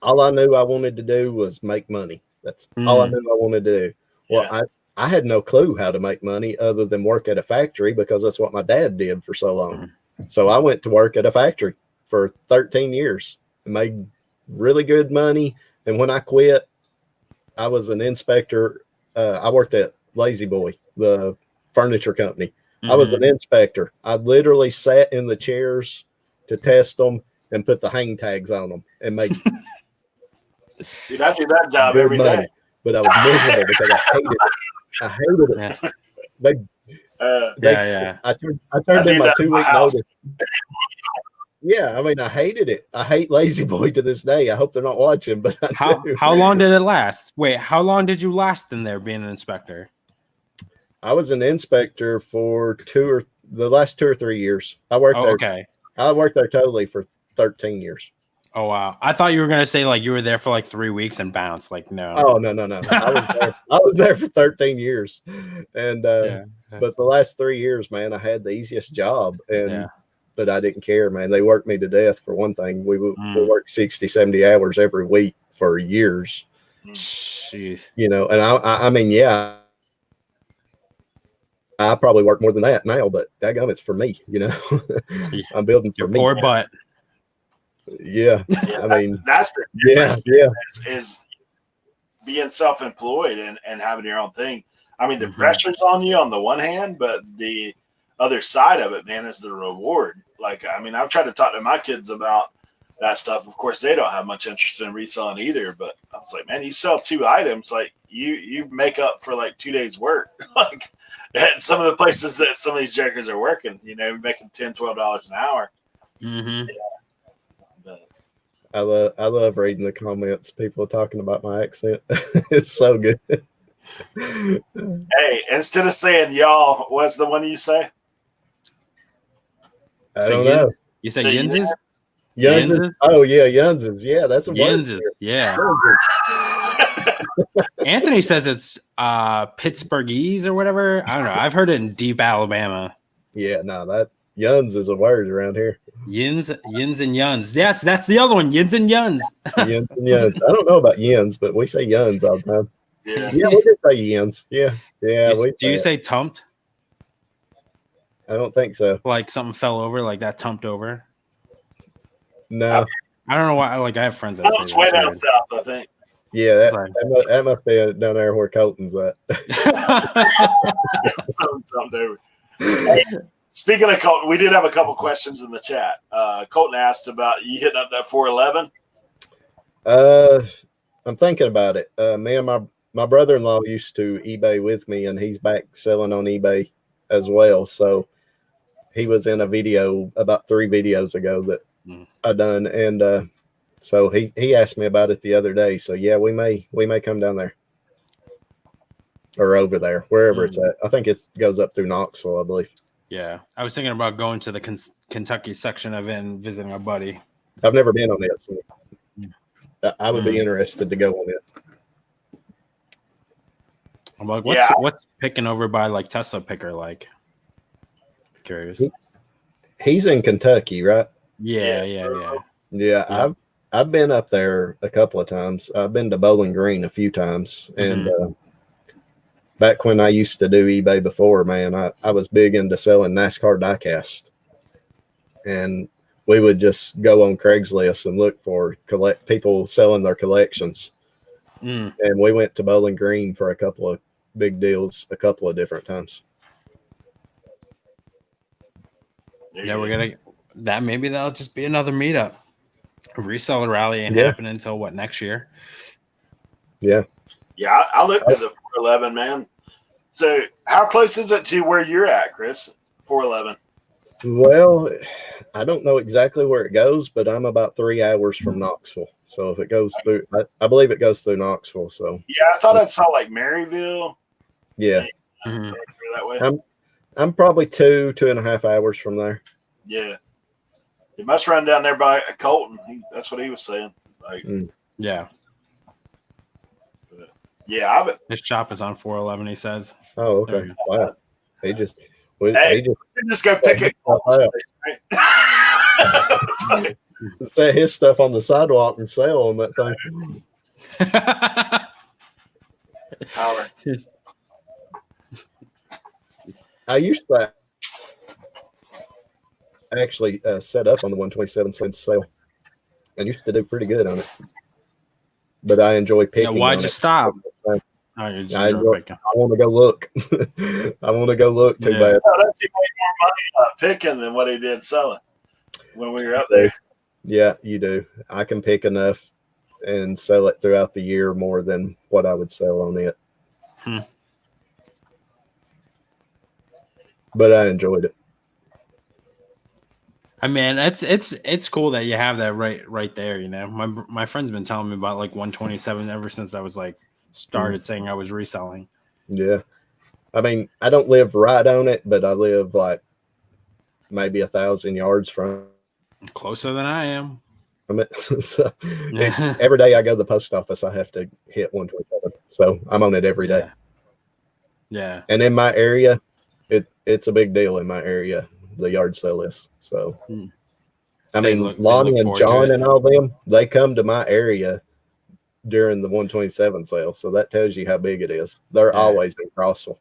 All I knew I wanted to do was make money. That's all I knew I wanted to do. Well, I had no clue how to make money other than work at a factory, because that's what my dad did for so long. So I went to work at a factory for 13 years and made really good money. And when I quit, I was an inspector. I worked at Lazy Boy, the furniture company. I was an inspector. I literally sat in the chairs to test them and put the hang tags on them and make Dude, I do that job good every money. day. But I was miserable because I hated it. I hated it. Yeah. I turned in my 2 week notice. Yeah, I mean, I hated it. I hate Lazy Boy to this day. I hope they're not watching, but how long did it last? Wait, how long did you last in there being an inspector? I was an inspector for the last 2 or 3 years. I worked there. Okay. I worked there totally for 13 years. Oh wow! I thought you were gonna say like you were there for like 3 weeks and bounced. Like no. Oh no. I was there for 13 years, and but the last 3 years, man, I had the easiest job, but I didn't care, man. They worked me to death for one thing. We worked 60, 70 hours every week for years. Jeez. You know, and I mean, yeah. I probably work more than that now, but daggum, it's for me, you know. I'm building for me. Poor butt. Yeah. I mean, that's the difference. Is being self-employed and having your own thing. I mean, the pressure's on you on the one hand, but the other side of it, man, is the reward. Like, I mean, I've tried to talk to my kids about that stuff. Of course, they don't have much interest in reselling either, but I was like, man, you sell 2 items, like you make up for like 2 days work. Like at some of the places that some of these jokers are working, you know, making $10, $12 an hour. Mm-hmm. Yeah. But I love reading the comments. People talking about my accent. It's so good. Hey, instead of saying y'all, what's the one you say? I don't know. You say Yinzes? Yunzes? Oh yeah, Yunzes. Yeah, that's a word. Yinzes. Yeah. Anthony says it's Pittsburghese or whatever. I don't know. I've heard it in deep Alabama. Yeah, no, that Yuns is a word around here. Yins and Yuns. Yes, that's the other one. Yins and Yuns. Yins and Yuns. I don't know about Yins, but we say Yuns all the time. Yeah, we did say Yins. Yeah. Do you say tumped? I don't think so. Like something fell over, like that tumped over? No. I don't know why. Like I have friends that say it's way down south, I think. Yeah, that must be down there where Colton's at. Something over. Hey, speaking of Colton, we did have a couple questions in the chat. Colton asked about you hitting up that 411. I'm thinking about it. Me and my brother-in-law used to eBay with me, and he's back selling on eBay as well. So he was in a video about 3 videos ago that I done, and so he asked me about it the other day. So yeah, we may come down there or over there, wherever it's at. I think it goes up through Knoxville, I believe. Yeah, I was thinking about going to the Kentucky section of it and visiting a buddy. I've never been on it, so I would be interested to go on it. I'm like, what's picking over by like Tesla picker like? Curious. He's in Kentucky, right? Yeah. I've been up there a couple of times. I've been to Bowling Green a few times, and back when I used to do eBay before, man, I was big into selling NASCAR diecast, and we would just go on Craigslist and look for people selling their collections. And we went to Bowling Green for a couple of big deals a couple of different times. Yeah, we're gonna that. Maybe that'll just be another meetup. A reseller rally ain't happening until what, next year? Yeah. Yeah, I looked at the 411, man. So how close is it to where you're at, Chris? 411. Well, I don't know exactly where it goes, but I'm about 3 hours from Knoxville. So if it goes through, I believe it goes through Knoxville. So yeah, I thought I saw like Maryville. Yeah. That way. I'm probably 2.5 hours from there. Yeah. It must run down there by Colton. That's what he was saying. Like, yeah. Yeah, his shop is on 411. He says. Oh, okay. Wow. He just go pick it. Right? Set his stuff on the sidewalk and sell on that thing. I used to actually set up on the 127 cents sale and used to do pretty good on it. But I enjoy picking. Why'd you stop? Oh, you're just I drug picking. want to go look. I want to go look too bad. Oh, that's he made more money picking than what he did selling when we were up there. Yeah, you do. I can pick enough and sell it throughout the year more than what I would sell on it. But I enjoyed it. I mean, it's cool that you have that right there. You know, my friend's been telling me about like 127 ever since I was like started saying I was reselling. Yeah, I mean, I don't live right on it, but I live like maybe 1,000 yards from Closer than I am. from it. So every day I go to the post office, I have to hit 127. So I'm on it every day. Yeah. And in my area, it's a big deal in my area, the yard sale is. So, I mean, Lonnie and John and all them, they come to my area during the 127 sale. So that tells you how big it is. They're always in Crossville.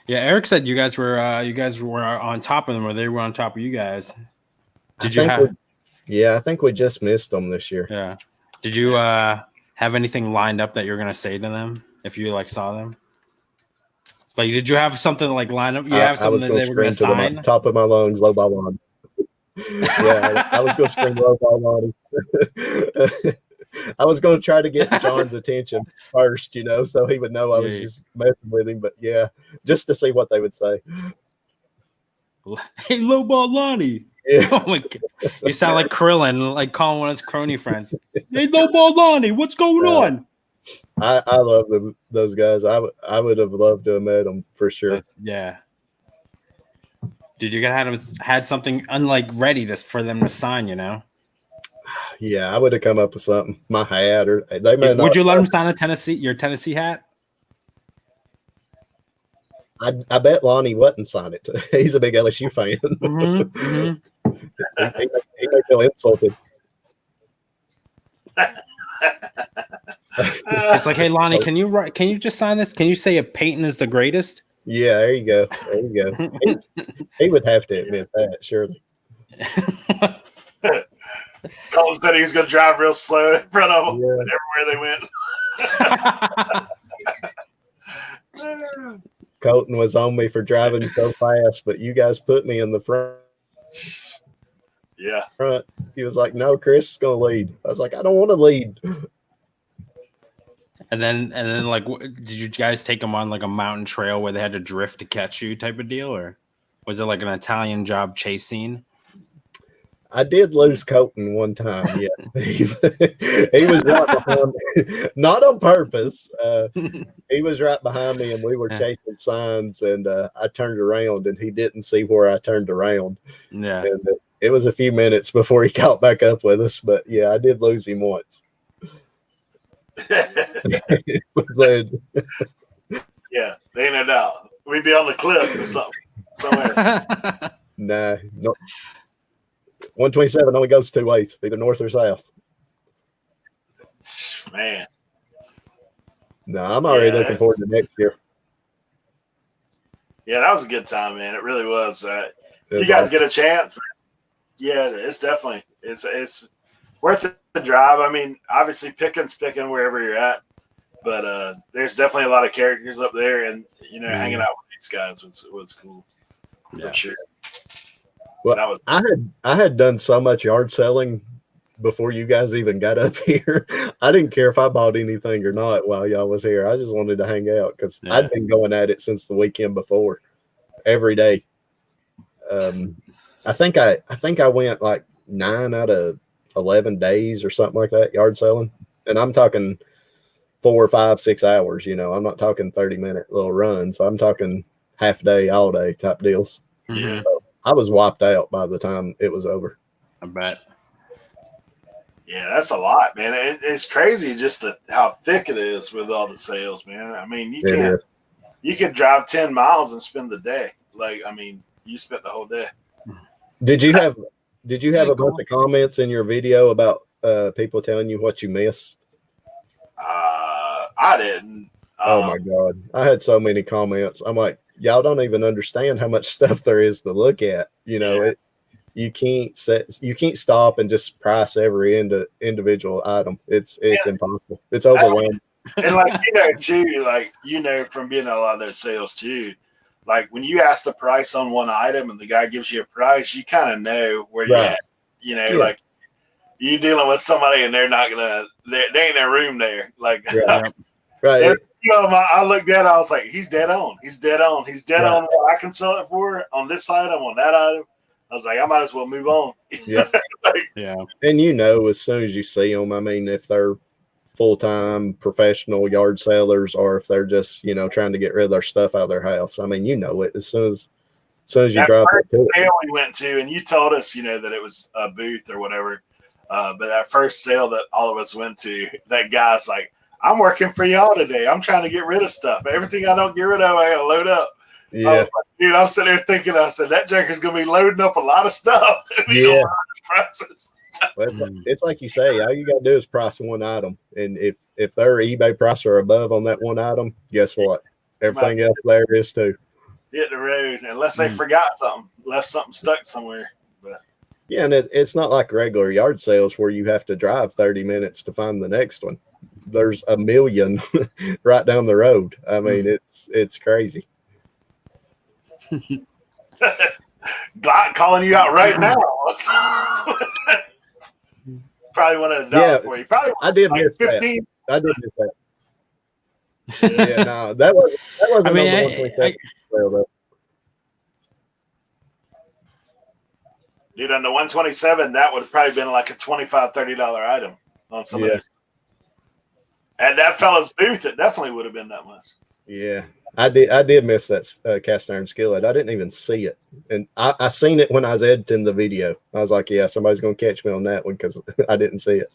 Yeah, Eric said you guys were on top of them, or they were on top of you guys. Did you have? I think we just missed them this year. Yeah. Did you have anything lined up that you're gonna say to them if you like saw them? Like, did you have something like lined up? You have something that they were gonna sign? To the top of my lungs, low ball Lonnie. Yeah, I was gonna scream low ball Lonnie. I was going to try to get John's attention first, you know, so he would know I was just messing with him. But yeah, just to see what they would say. Hey, low ball Lonnie. Yeah. Oh my God. You sound like Krillin, like calling one of his crony friends. Hey, low ball Lonnie, what's going on? I love those guys. I would have loved to have met them for sure. Yeah. Dude, you gotta had something unlike ready for them to sign, you know? Yeah, I would have come up with something. My hat, or they may not. Would you let them sign your Tennessee hat? I bet Lonnie wouldn't sign it. He's a big LSU fan. He may feel insulted. It's like, hey Lonnie, can you just sign this? Can you say Peyton is the greatest? Yeah, there you go. There you go. He would have to admit that, surely. Colton said he was going to drive real slow in front of them everywhere they went. Colton was on me for driving so fast, but you guys put me in the front. Yeah. He was like, no, Chris is going to lead. I was like, I don't want to lead. And then, like, did you guys take them on like a mountain trail where they had to drift to catch you type of deal, or was it like an Italian job chase scene? I did lose Colton one time. Yeah, he was right behind me, not on purpose. He was right behind me, and we were chasing signs. And I turned around, and he didn't see where I turned around. Yeah, and it was a few minutes before he caught back up with us. But yeah, I did lose him once. Yeah, they ain't no doubt. We'd be on the cliff or something somewhere. Nah, no. 127 only goes two ways, either north or south. Man. No, I'm already looking forward to next year. Yeah, that was a good time, man. It really was. You guys get a chance. Yeah, it's definitely it's worth the drive. I mean, obviously picking wherever you're at, but there's definitely a lot of characters up there, and you know, hanging out with these guys was cool for sure. Well, I had done so much yard selling before you guys even got up here. I didn't care if I bought anything or not while y'all was here. I just wanted to hang out because I'd been going at it since the weekend before, every day. I think I went like 9 out of 11 days or something like that yard selling, and I'm talking 4, 5, 6 hours. You know, I'm not talking 30-minute little runs. I'm talking half day, all day type deals. Yeah. So I was wiped out by the time it was over. I bet. Yeah, that's a lot, man. It's crazy just how thick it is with all the sales, man. I mean, you can drive 10 miles and spend the day. Like, I mean, you spent the whole day. Did you have a bunch of comments in your video about people telling you what you missed? I didn't. Oh my God. I had so many comments. I'm like, y'all don't even understand how much stuff there is to look at. You know, you can't stop and just price every individual item. It's impossible. It's overwhelming. And like, too, like, from being a lot of those sales too, like when you ask the price on one item and the guy gives you a price, you kind of know where you're at. Like you dealing with somebody and they're not gonna, they ain't no room there. Like, right. I looked at it, I was like, he's dead on. He's dead on. He's dead on what I can sell it for on this item, on that item. I was like, I might as well move on. Yeah. Yeah. And as soon as you see them, I mean, if they're full-time professional yard sellers or if they're just, trying to get rid of their stuff out of their house. I mean, it as soon as you drive up to sale we went to, and you told us, that it was a booth or whatever. But that first sale that all of us went to, that guy's like, I'm working for y'all today. I'm trying to get rid of stuff. Everything I don't get rid of, I gotta load up. Yeah. Dude, I'm sitting there thinking, I said, that joker's going to be loading up a lot of stuff. Yeah. Well, it's like you say, all you got to do is price one item. And if their eBay price are above on that one item, guess what? Everything else there is too. Hit the road, unless they forgot something, left something stuck somewhere. But yeah, and it's not like regular yard sales where you have to drive 30 minutes to find the next one. There's a million right down the road. I mean, it's crazy. Glock calling you out right now. Probably wanted a dollar for you. Probably I did miss 15. That. I did miss that. Yeah, no, that wasn't. I mean, dude, on the 127, that would have probably been like a $25, $30 item on some of those. And that fella's booth, it definitely would have been that much. Yeah. I did miss that cast iron skillet. I didn't even see it. And I seen it when I was editing the video. I was like, yeah, somebody's going to catch me on that one because I didn't see it.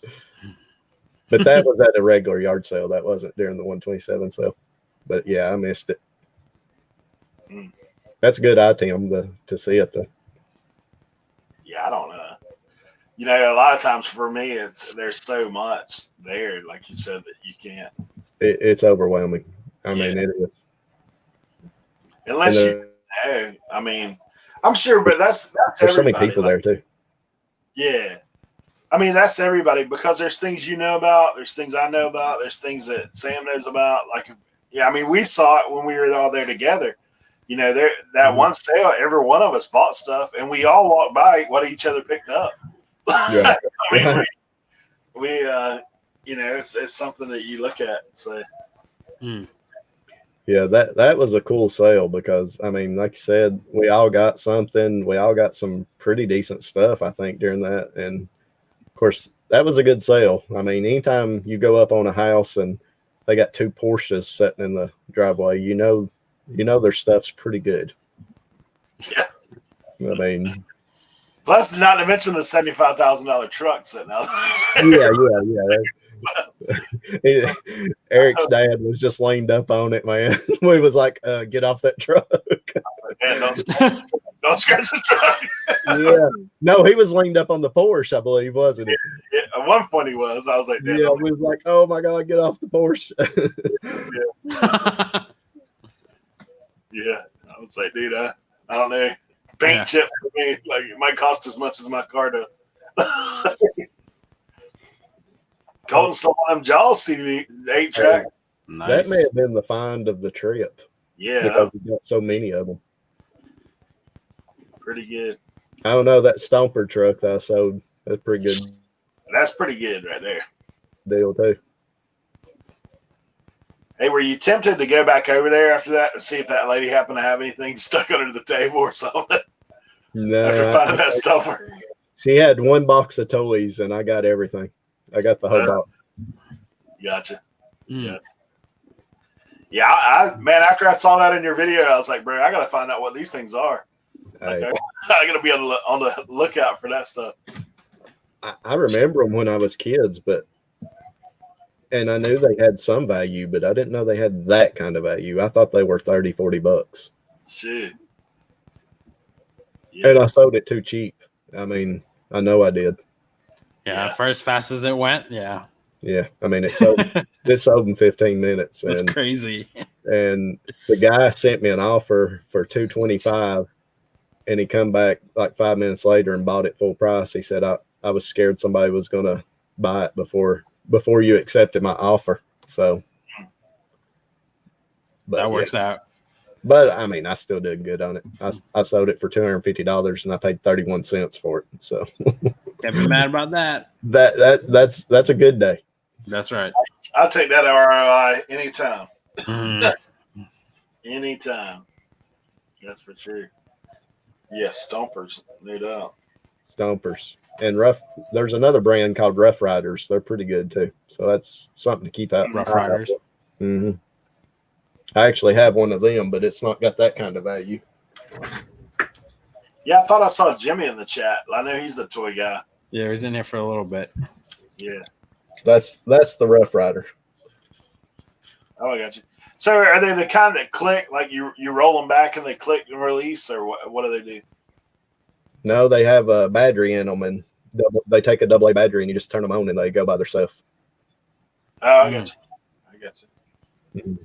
But that was at a regular yard sale. That wasn't during the 127 sale. But yeah, I missed it. That's a good item to see it though. Yeah, I don't know. A lot of times for me, there's so much there, like you said, that you can't. It's overwhelming. I mean, it is. Unless you know, I mean, I'm sure, but that's there's so many people there too. Yeah. I mean, that's everybody because there's things you know about, there's things I know about, there's things that Sam knows about. Like, I mean, we saw it when we were all there together. That one sale, every one of us bought stuff, and we all walked by what each other picked up. Yeah. I mean, it's something that you look at and say. Yeah, that was a cool sale because, I mean, like you said, we all got something. We all got some pretty decent stuff, I think, during that. And, of course, that was a good sale. I mean, anytime you go up on a house and they got two Porsches sitting in the driveway, you know their stuff's pretty good. Yeah. I mean. Plus, not to mention the $75,000 truck sitting out there. Yeah. Eric's dad was just leaned up on it, man. We was like, get off that truck. Man, don't scratch the truck. Yeah. No, he was leaned up on the Porsche, I believe, wasn't he? Yeah, at one point he was. I was like, yeah, we was like, oh my God, get off the Porsche. Yeah. I was like, dude, I don't know. Paint chip for me, like it might cost as much as my car does. Colton stole them Jaws CD 8-track. Nice. That may have been the find of the trip. Yeah. Because he got so many of them. Pretty good. I don't know, that Stomper truck that I sold, that's pretty good. That's pretty good right there. Deal too. Hey, were you tempted to go back over there after that to see if that lady happened to have anything stuck under the table or something? No. After finding that Stomper. She had one box of toys and I got everything. I got the whole box. Gotcha. Yeah. Yeah, man, after I saw that in your video, I was like, bro, I got to find out what these things are. Hey. I got to be on the lookout for that stuff. I remember them when I was kids, and I knew they had some value, but I didn't know they had that kind of value. I thought they were $30, $40. Shit. Yeah. And I sold it too cheap. I mean, I know I did. Yeah, first fast as it went. Yeah. Yeah. I mean, it sold in 15 minutes. That's crazy. And the guy sent me an offer for $225, and he come back like 5 minutes later and bought it full price. He said, I was scared somebody was going to buy it before you accepted my offer. So But that works out. But I mean, I still did good on it. I sold it for $250 and I paid 31 cents for it. So Can't be mad about that. That's a good day. That's right. I'll take that ROI anytime. Mhm. Anytime. That's for sure. Yes, Stompers, no doubt. Stompers. And there's another brand called Rough Riders. They're pretty good too. So that's something to keep out. Rough Riders. Mm-hmm. I actually have one of them, but it's not got that kind of value. Yeah, I thought I saw Jimmy in the chat. I know he's the toy guy. Yeah, he was in here for a little bit. Yeah. That's the Rough Rider. Oh, I got you. So are they the kind that click, like you roll them back and they click and release, or what do they do? No, they have a battery in them, and they take a AA battery and you just turn them on and they go by themselves. Oh, I got you. I got you. Mm-hmm.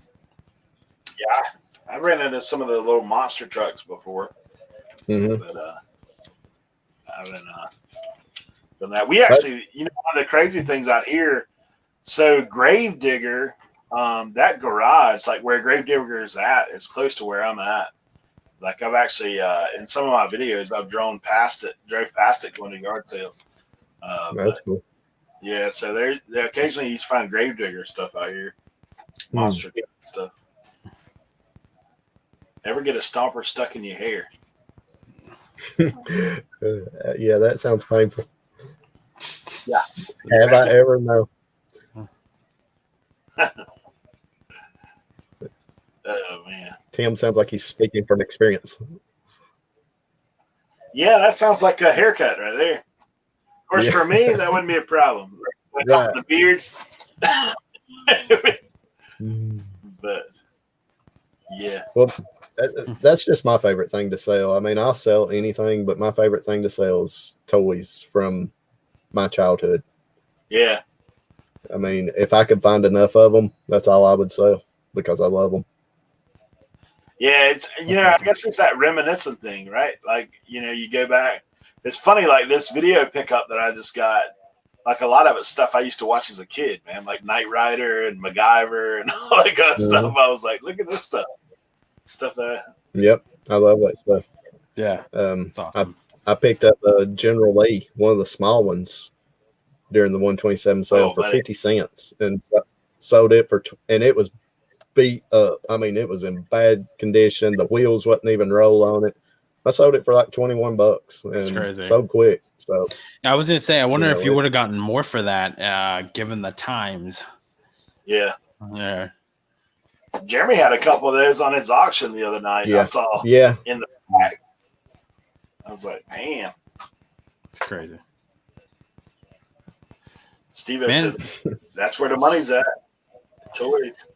Yeah, I ran into some of the little monster trucks before, Mm-hmm. but I haven't done that. We actually, one of the crazy things out here. So Gravedigger, that garage, like where Gravedigger is at, is close to where I'm at. Like I've actually, in some of my videos, I've drove past it going to yard sales. That's cool. Yeah, so there occasionally you find Gravedigger stuff out here, monster stuff. Ever get a stomper stuck in your hair? Yeah, that sounds painful. Yeah. Have I ever? No. Oh man. Tim sounds like he's speaking from experience. Yeah, that sounds like a haircut right there. Of course, for me, that wouldn't be a problem. Right. The beard. But yeah. Well, that's just my favorite thing to sell. I mean, I'll sell anything, but my favorite thing to sell is toys from my childhood. Yeah. I mean, if I could find enough of them, that's all I would sell because I love them. Yeah, it's I guess it's that reminiscent thing, right? Like, you go back. It's funny, like this video pickup that I just got, like a lot of it's stuff I used to watch as a kid, man, like Knight Rider and MacGyver and all that kind of stuff. I was like, look at this stuff. Stuff that. Yep, I love that stuff. Yeah, it's awesome. I picked up a General Lee, one of the small ones, during the 127 sale for 50 cents, and sold it and it was beat up. I mean, it was in bad condition. The wheels wasn't even roll on it. I sold it for like $21, and that's crazy. So quick. So I was gonna say, I wonder if you would have gotten more for that, given the times. Yeah. Yeah. Jeremy had a couple of those on his auction the other night. Yeah. I saw in the back. I was like, man. It's crazy. Steve said, that's where the money's at. Toys.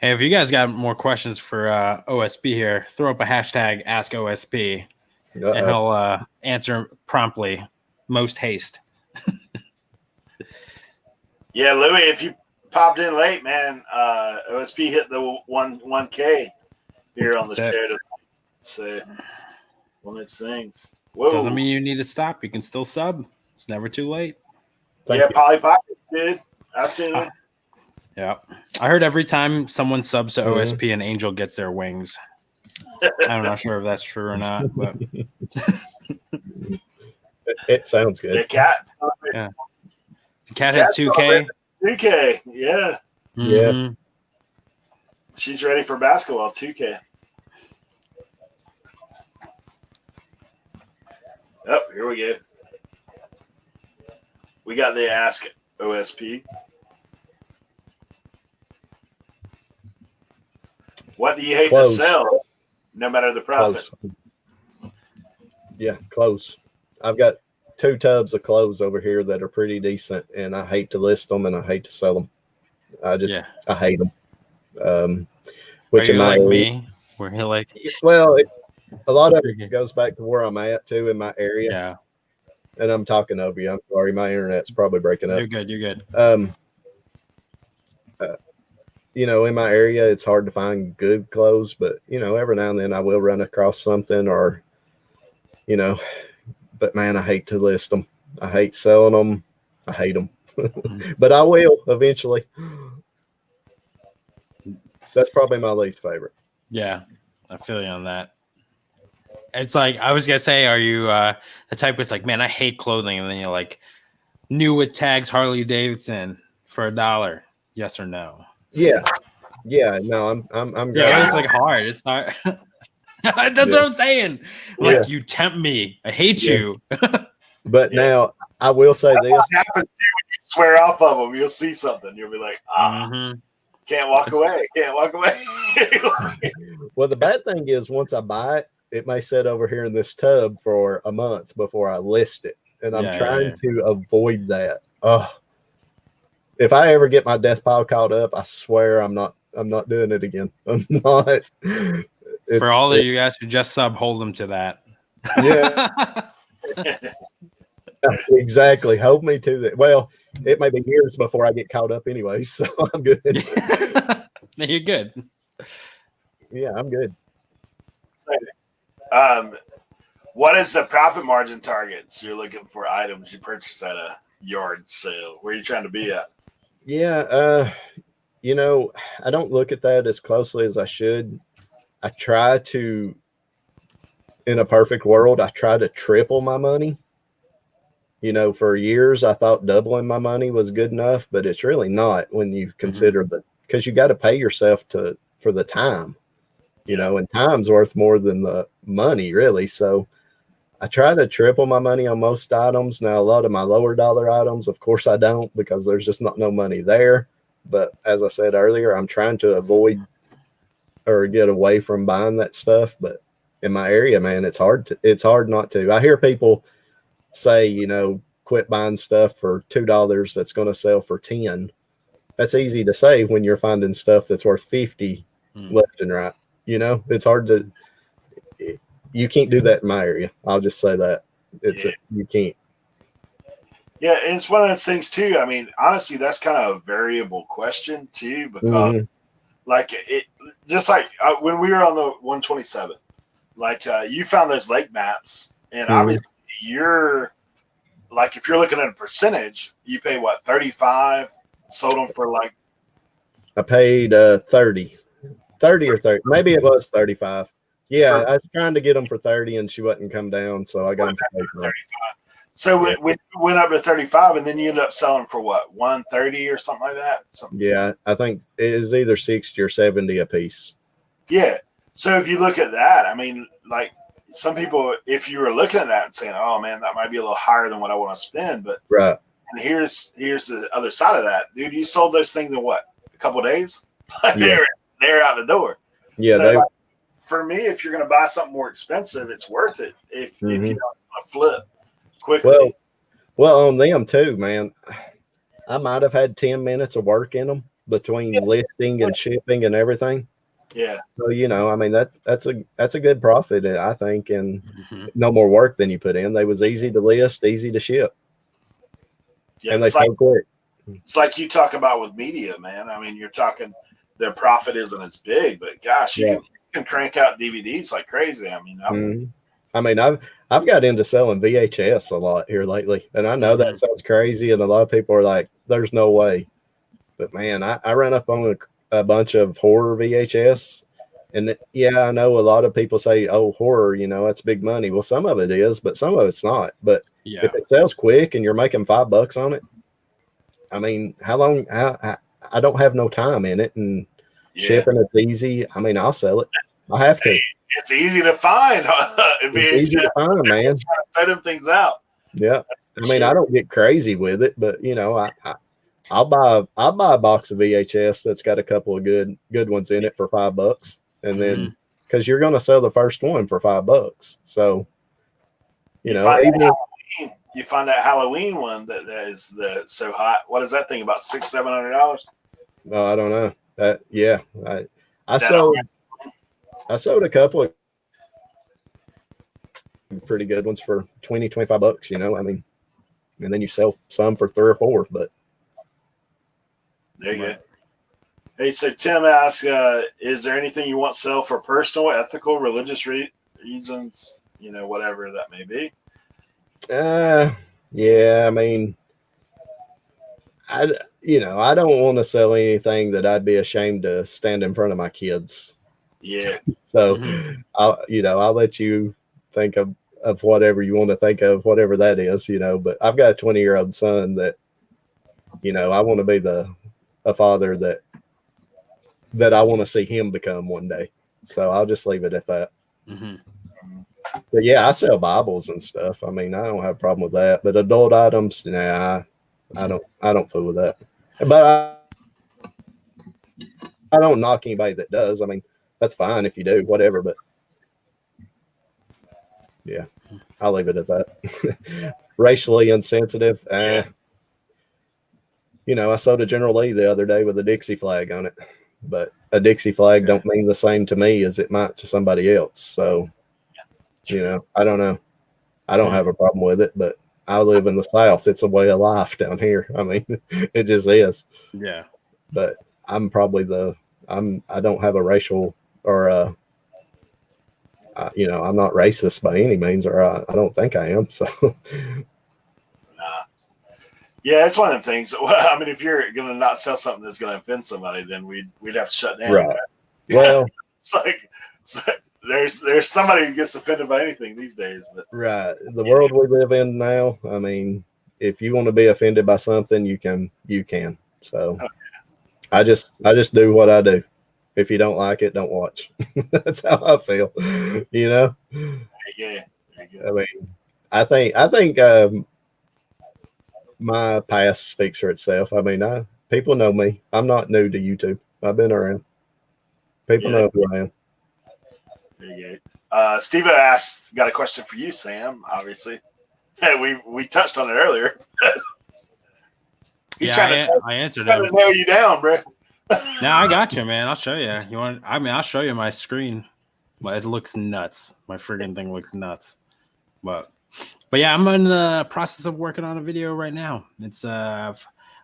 Hey, if you guys got more questions for OSP here, throw up a hashtag #AskOSP, and he'll answer promptly. Most haste. Yeah, Louis, if you popped in late, man, OSP hit the 1K here on the show. So one of those things. Whoa. Doesn't mean you need to stop. You can still sub. It's never too late. Polly Pocket's good. I've seen it. Yeah. I heard every time someone subs to OSP, an angel gets their wings. I'm not sure if that's true or not, but it sounds good. The cat. Yeah. The cat hit 2K. 2K, yeah. Mm-hmm. Yeah. She's ready for basketball, 2K. Oh, here we go. We got the Ask OSP. What do you hate to sell, no matter the profit? Yeah, clothes. I've got 2 tubs of clothes over here that are pretty decent, and I hate to list them and I hate to sell them. I hate them. Which are you like me? Where he like? Well, a lot of it goes back to where I'm at too in my area. Yeah. And I'm talking over you. I'm sorry, my internet's probably breaking up. You're good. You're good. In my area, it's hard to find good clothes, but every now and then I will run across something, or but man, I hate to list them. I hate selling them. I hate them, but I will eventually. That's probably my least favorite. Yeah, I feel you on that. It's like I was gonna say, are you the type that's like, man, I hate clothing, and then you're like, new with tags Harley Davidson for $1? Yes or no? Yeah. No, I'm Yeah, great. it's like hard. It's hard. That's Yeah. what I'm saying. Yeah. Like, you tempt me. I hate Yeah. you. But now I will say That's this. what happens too when you swear off of them. You'll see something. You'll be like, Mhm. can't walk away. Can't walk away. Well, the bad thing is once I buy it, it may sit over here in this tub for a month before I list it. And I'm trying to avoid that. If I ever get my death pile caught up, I swear I'm not doing it again. I'm not. For all of you guys who just sub, hold them to that. Yeah. Exactly. Hold me to that. Well, it may be years before I get caught up anyway, so I'm good. You're good. Yeah, I'm good. What is the profit margin targets you're looking for items you purchase at a yard sale? Where are you trying to be at? Yeah, I don't look at that as closely as I should. I try to, in a perfect world, I try to triple my money. For years, I thought doubling my money was good enough, but it's really not when you consider that, because you got to pay yourself for the time, and time's worth more than the money, really. So I try to triple my money on most items. Now, a lot of my lower dollar items, of course, I don't, because there's just no money there. But as I said earlier, I'm trying to avoid or get away from buying that stuff. But in my area, man, it's hard not to. I hear people say, quit buying stuff for $2 that's going to sell for 10. That's easy to say when you're finding stuff that's worth 50 left and right. It's hard to. You can't do that in my area. I'll just say that you can't. Yeah, and it's one of those things too. I mean, honestly, that's kind of a variable question too, because like it, just like when we were on the 127, like you found those lake maps, and obviously you're like, if you're looking at a percentage, you pay what, 35, sold them for like. I paid 30 or 30, maybe it was 35. Yeah, I was trying to get them for 30, and she wouldn't come down, so I got them for 35. So we went up to 35, and then you ended up selling for what, 130 or something like that? Yeah, I think it is either 60 or 70 a piece. Yeah. So if you look at that, I mean, like some people, if you were looking at that and saying, "Oh man, that might be a little higher than what I want to spend," but right. And here's the other side of that, dude. You sold those things in what, a couple of days? Yeah. They're out the door. Yeah. So, for me, if you're going to buy something more expensive, it's worth it. If you don't want to flip quickly. Well, on them too, man. I might have had 10 minutes of work in them between listing and shipping and everything. Yeah. So I mean that's a good profit, I think, and no more work than you put in. They was easy to list, easy to ship. Yeah, and they sold quick. It's like you talk about with media, man. I mean, you're talking their profit isn't as big, but gosh, you can crank out DVDs like crazy. I mean, I've got into selling VHS a lot here lately, and I know that sounds crazy, and a lot of people are like, "There's no way," but man, I ran up on a bunch of horror VHS, and I know a lot of people say, "Oh, horror, that's big money." Well, some of it is, but some of it's not. But if it sells quick and you're making $5 on it, I mean, how long? I don't have no time in it, and shipping it's easy. I mean, I'll sell it. I have to. It's easy to find. It's easy to find, man. Throw them things out. Yeah, I mean, I don't get crazy with it, but I'll buy a box of VHS that's got a couple of good ones in it for $5, and then because you're going to sell the first one for $5, so you find that Halloween one that is so hot. What is that thing, about $600-700? No, I don't know. I sold a couple of pretty good ones for $20-25. I mean, and then you sell some for 3 or 4. But there you go. Hey, so Tim asks, is there anything you want to sell for personal, ethical, religious reasons? Whatever that may be. Yeah, I mean, I don't want to sell anything that I'd be ashamed to stand in front of my kids. Yeah. So I'll let you think of whatever you want to think of, whatever that is, but I've got a 20-year-old son that, I want to be a father that I want to see him become one day. So I'll just leave it at that. Mm-hmm. But yeah, I sell Bibles and stuff. I mean, I don't have a problem with that. But adult items, nah, I don't fool with that. But I don't knock anybody that does. I mean, that's fine if you do, whatever. But yeah, I'll leave it at that. Racially insensitive. I sold a General Lee the other day with a Dixie flag on it. But a Dixie flag don't mean the same to me as it might to somebody else. So, I don't know. I don't have a problem with it, but I live in the South. It's a way of life down here. I mean, it just is. Yeah. But I'm probably I don't have a racial or I'm not racist by any means, or I don't think I am. So, yeah, it's one of them things. Well, I mean, if you're going to not sell something that's going to offend somebody, then we'd have to shut down. right. Well, it's like there's somebody who gets offended by anything these days. But right, the world we live in now. I mean, if you want to be offended by something, you can. So, I just do what I do. If you don't like it, don't watch. That's how I feel. Yeah. I mean, I think my past speaks for itself. I mean, people know me. I'm not new to YouTube. I've been around. People know who I am. There you go. Steve got a question for you, Sam. Obviously, we touched on it earlier. I answered him. Trying to nail you down, bro. Now I got you, man. I'll show you. I'll show you my screen. But it looks nuts. My friggin' thing looks nuts. But yeah, I'm in the process of working on a video right now. It's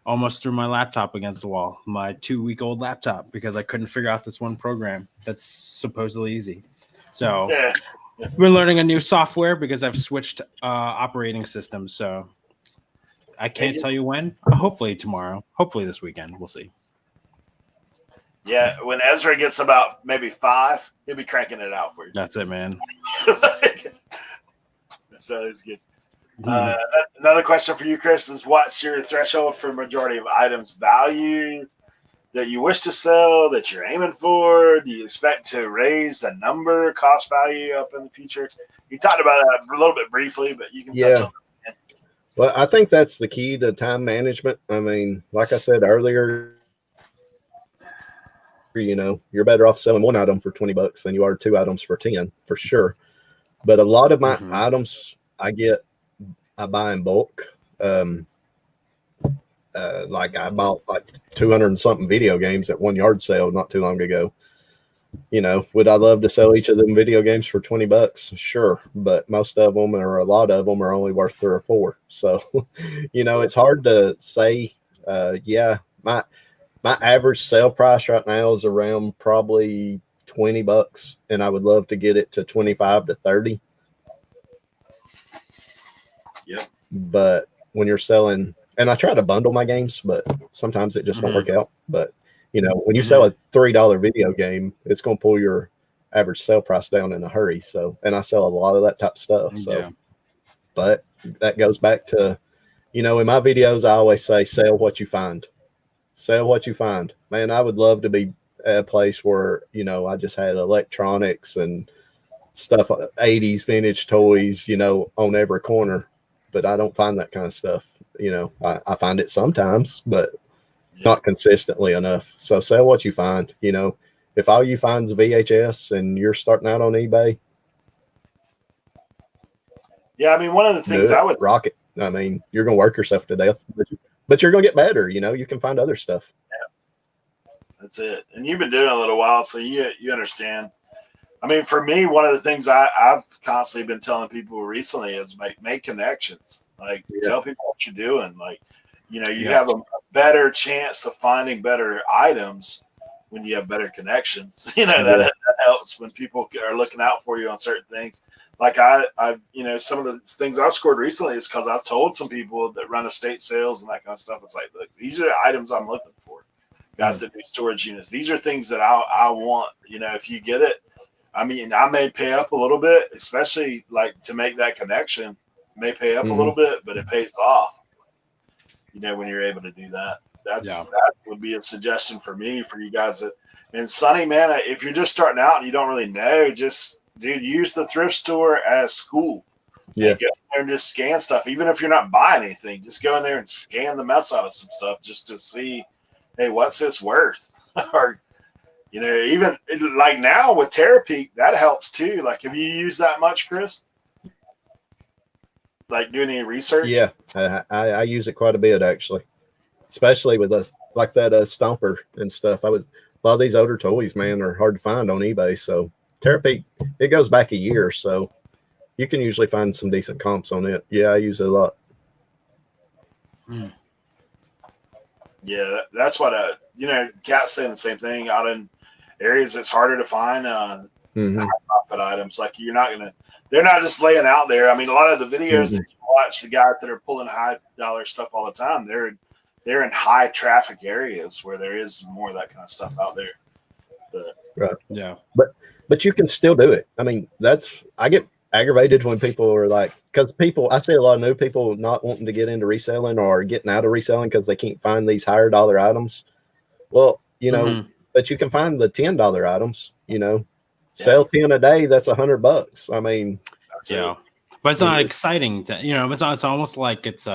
almost threw my laptop against the wall, my 2-week-old laptop, because I couldn't figure out this one program that's supposedly easy. So I've been learning a new software because I've switched operating systems. So I can't tell you when. Hopefully tomorrow. Hopefully this weekend. We'll see. Yeah, when Ezra gets about maybe 5, he'll be cranking it out for you. That's it, man. So it's good. Another question for you, Chris, is what's your threshold for majority of items value that you wish to sell, that you're aiming for? Do you expect to raise the number, cost value up in the future? You talked about that a little bit briefly, but you can touch on that. Well, I think that's the key to time management. I mean, like I said earlier, you're better off selling one item for $20 than you are 2 items for 10, for sure. But a lot of my items I buy in bulk. Like I bought like 200 and something video games at one yard sale not too long ago. Would I love to sell each of them video games for $20? Sure. But most of them, or a lot of them, are only worth 3 or 4. So, it's hard to say. My average sale price right now is around probably $20, and I would love to get it to 25 to 30. Yep. But when you're selling, and I try to bundle my games, but sometimes it just won't work out. But when you sell a $3 video game, it's going to pull your average sale price down in a hurry. So, and I sell a lot of that type of stuff. So, but that goes back to, in my videos, I always say, sell what you find. Sell what you find. Man, I would love to be at a place where, I just had electronics and stuff, 80s vintage toys, on every corner. But I don't find that kind of stuff. I find it sometimes, but not consistently enough. So sell what you find. If all you find is VHS and you're starting out on eBay. Yeah, I mean, one of the things I would rock it. I mean, you're going to work yourself to death, but you're going to get better. You can find other stuff. Yeah, that's it. And you've been doing it a little while, so you understand. I mean, for me, one of the things I've constantly been telling people recently is make connections. Like, tell people what you're doing. Like, you have a better chance of finding better items when you have better connections. That helps when people are looking out for you on certain things. Like I some of the things I've scored recently is because I've told some people that run estate sales and that kind of stuff. It's like, look, these are the items I'm looking for. Guys that do storage units. These are things that I want. If you get it, I mean, I may pay up a little bit, especially like to make that connection. May pay up a little bit, but it pays off. When you're able to do that. That would be a suggestion for me, for you guys. And Sonny, man, if you're just starting out and you don't really know, use the thrift store as school. Yeah. Go there and just scan stuff. Even if you're not buying anything, just go in there and scan the mess out of some stuff just to see, hey, what's this worth? Or, even like now with Terapeak, that helps too. Like, have you used that much, Chris? Like doing any research? Yeah, I use it quite a bit actually, especially with us like that Stomper and stuff. A lot of these older toys, man, are hard to find on eBay. So Terapeak, it goes back a year, so you can usually find some decent comps on it. Yeah, I use it a lot. Yeah, that's what Cat's saying the same thing. Out in areas it's harder to find high profit items. Like they're not just laying out there. I mean, a lot of the videos that you watch, the guys that are pulling high dollar stuff all the time, they're in high traffic areas where there is more of that kind of stuff out there. But, right. Yeah. But you can still do it. I mean, I get aggravated when people are like, because I see a lot of new people not wanting to get into reselling or getting out of reselling because they can't find these higher dollar items. Well, but you can find the $10 items, sell 10 a day. That's $100. I mean, but it's not exciting to, it's almost like it's,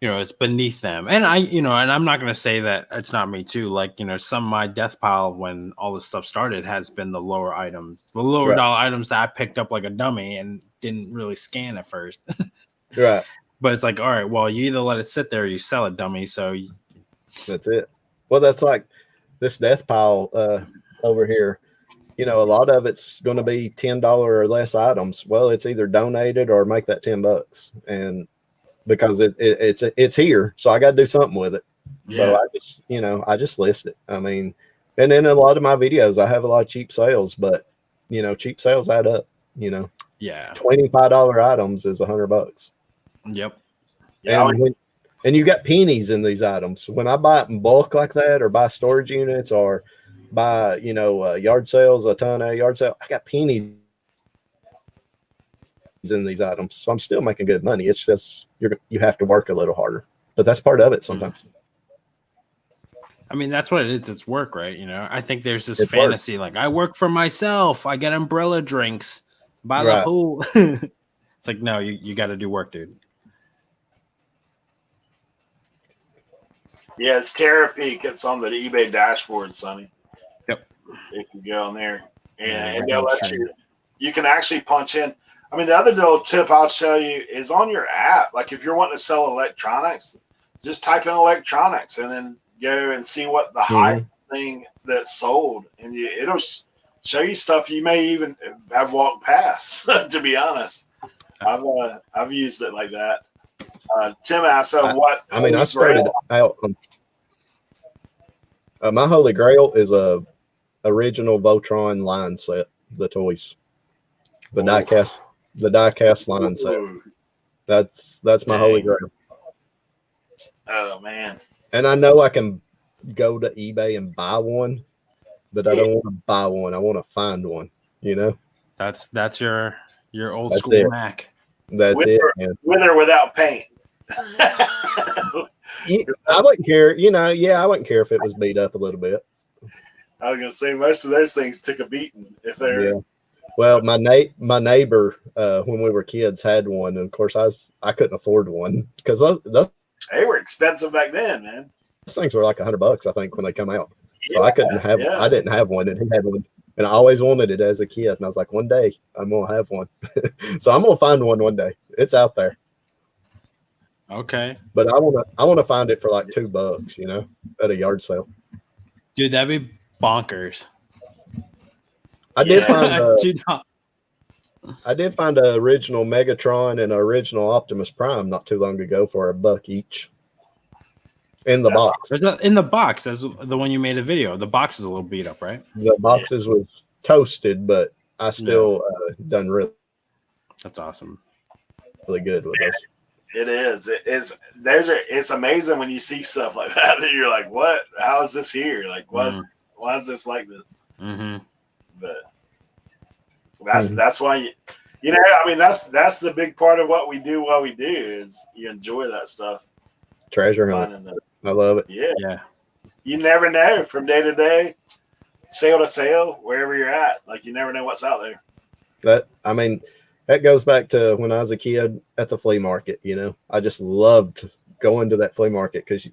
it's beneath them. And and I'm not going to say that it's not me too. Like, some of my death pile when all this stuff started has been the lower items, the lower dollar items that I picked up like a dummy and didn't really scan at first. Right. But it's like, all right, well, you either let it sit there or you sell it, dummy. So that's it. Well, that's like this death pile over here. A lot of it's going to be $10 or less items. Well, it's either donated or make that $10, and because it's here, so I got to do something with it. So I just list it. I mean, and in a lot of my videos, I have a lot of cheap sales, but cheap sales add up. $25 items is $100. Yep. And you got pennies in these items. When I buy it in bulk like that, or buy storage units, or buy yard sales, a ton of yard sale, I got pennies in these items, so I'm still making good money. It's just you have to work a little harder, but that's part of it sometimes. I mean, that's what it is. It's work, right? I think there's this fantasy like, I work for myself, I get umbrella drinks by the pool. It's like, no, you got to do work, dude. Yeah, it's Terapeak. It's on the eBay dashboard, Sonny. Yep. You can go on there and they'll let you can actually punch in. I mean, the other little tip I'll show you is on your app. Like, if you're wanting to sell electronics, just type in electronics and then go and see what the highest thing that's sold, and it'll show you stuff you may even have walked past. To be honest, I've used it like that. Tim asked, "What?" I mean, I started out. My holy grail is a original Voltron line set, the toys, the diecast line set. That's my holy grail. Oh man! And I know I can go to eBay and buy one, but I don't want to buy one. I want to find one. That's your old school Mac. That's it, man. With or without paint. I wouldn't care. I wouldn't care if it was beat up a little bit. I was gonna say most of those things took a beating if they're. Yeah. Well, my neighbor, when we were kids, had one, and of course I couldn't afford one because they were expensive back then, man. Those things were like $100, I think, when they come out. So I couldn't have. Yeah. I didn't have one, and he had one, and I always wanted it as a kid. And I was like, one day I'm gonna have one. So I'm gonna find one day. It's out there. Okay. But I wanna find it for like $2, at a yard sale. Dude, that'd be bonkers. I did find an original Megatron and an original Optimus Prime not too long ago for $1 each. In the box. There's in the box. That's the one you made a video. The box is a little beat up, right? The boxes was toasted, but I still done really, That's awesome. really good with this. It is. It's amazing when you see stuff like that you're like, what? How is this here? Like, why is this like this? Mm-hmm. But that's why I mean, that's the big part of what we do. What we do is you enjoy that stuff. Treasure hunt. I love it. Yeah. You never know from day to day, sale to sale, wherever you're at. Like you never know what's out there. That goes back to when I was a kid at the flea market. I just loved going to that flea market because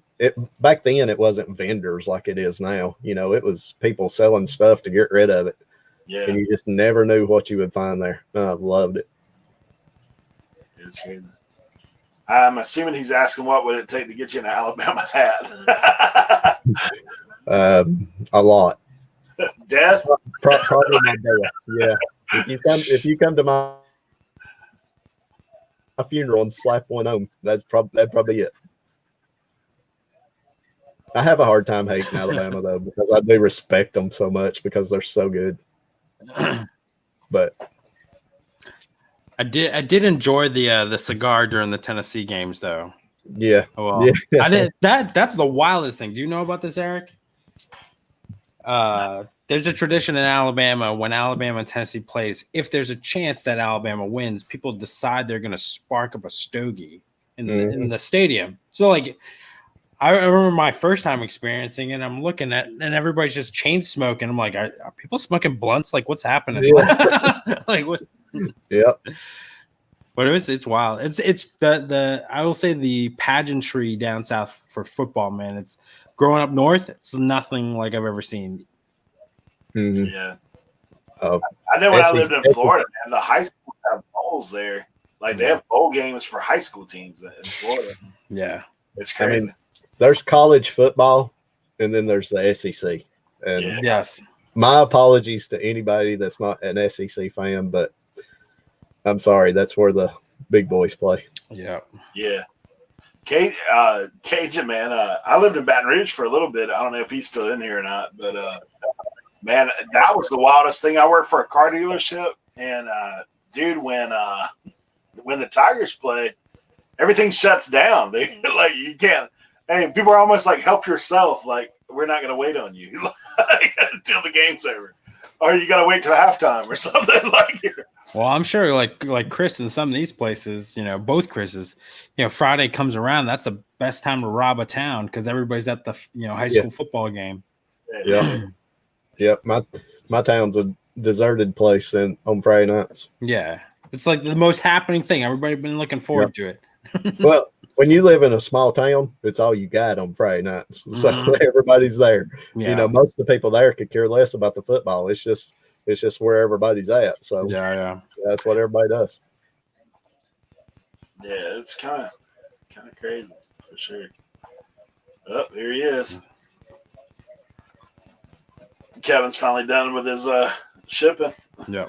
back then it wasn't vendors like it is now. It was people selling stuff to get rid of it. Yeah. And you just never knew what you would find there. I loved it. It's crazy. I'm assuming he's asking what would it take to get you an Alabama hat? A lot. Death? Probably my death. Yeah. If you come to my funeral and slap one on, that'd probably it. I have a hard time hating Alabama though, because I do respect them so much because they're so good. But I did enjoy the cigar during the Tennessee games though. Yeah. Well, yeah. I did that's the wildest thing. Do you know about this, Eric? There's a tradition in Alabama when Alabama and Tennessee plays. If there's a chance that Alabama wins, people decide they're going to spark up a stogie in the stadium. So, like, I remember my first time experiencing it. I'm looking at and everybody's just chain smoking. I'm like, are people smoking blunts? Like, what's happening? Yeah. Like, what? Yeah. But it's wild. It's the I will say the pageantry down south for football, man. It's growing up north. It's nothing like I've ever seen. Mm-hmm. Yeah. I know when I lived in Florida, man, the high schools have bowls there. Like they have bowl games for high school teams in Florida. Yeah. It's crazy. I mean, there's college football and then there's the SEC. And yes. My apologies to anybody that's not an SEC fan, but I'm sorry, that's where the big boys play. Yeah. Yeah. Cajun, man, I lived in Baton Rouge for a little bit. I don't know if he's still in here or not, but man, that was the wildest thing. I worked for a car dealership, and dude, when the Tigers play, everything shuts down. Like you can't. Hey, people are almost like, help yourself. Like we're not going to wait on you until the game's over, or you got to wait till halftime or something like. Well, I'm sure like Chris in some of these places, both Chris's, Friday comes around. That's the best time to rob a town because everybody's at the high school football game. Yeah. Yep. My town's a deserted place on Friday nights. Yeah. It's like the most happening thing. Everybody's been looking forward to it. Well, when you live in a small town, it's all you got on Friday nights. So everybody's there. Yeah. Most of the people there could care less about the football. It's just where everybody's at. So yeah, that's what everybody does. Yeah, it's kind of crazy for sure. Oh, here he is. Kevin's finally done with his shipping. Yeah.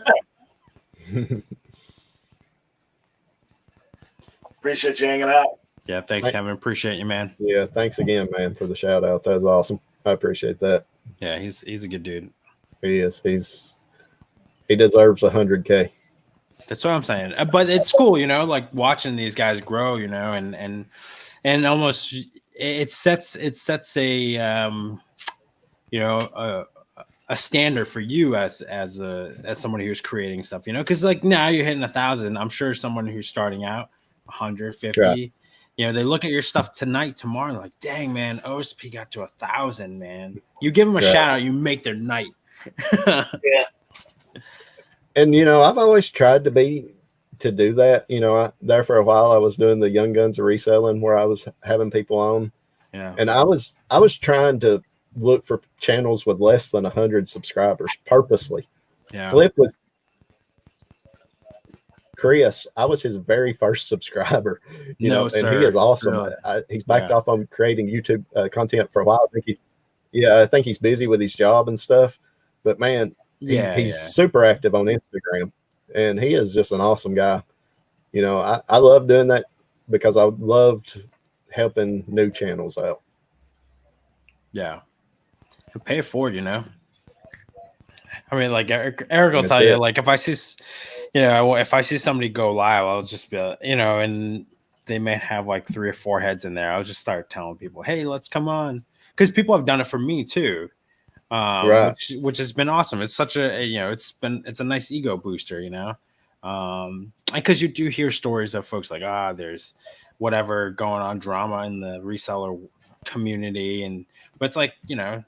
Appreciate you hanging out. Yeah, thanks, Kevin. Appreciate you, man. Yeah, thanks again, man, for the shout out. That was awesome. I appreciate that. Yeah, he's a good dude. He is. He deserves 100K. That's what I'm saying. But it's cool, like watching these guys grow, and almost it sets a standard for you as somebody who's creating stuff, because like now you're hitting 1,000. I'm sure someone who's starting out 150, right. They look at your stuff tonight, tomorrow, like, dang man, OSP got to 1,000, man. You give them a shout out, you make their night. Yeah. And I've always tried to do that. There for a while I was doing the Young Guns of Reselling where I was having people on. Yeah. And I was trying to look for channels with less than 100 subscribers purposely. Yeah. Flip with Chris, I was his very first subscriber, and he is awesome. Really? He's backed off on creating YouTube content for a while. I think he's busy with his job and stuff, but man, he's super active on Instagram, and he is just an awesome guy. I love doing that because I loved helping new channels out. Yeah. Pay it forward, you know. I mean, like Eric will That's tell you, it. like if I see, if I see somebody go live, I'll just be, and they may have like 3 or 4 heads in there. I'll just start telling people, hey, let's come on, because people have done it for me too, Right. which has been awesome. It's such it's a nice ego booster, because you do hear stories of folks like, there's whatever going on, drama in the reseller community, but it's like, I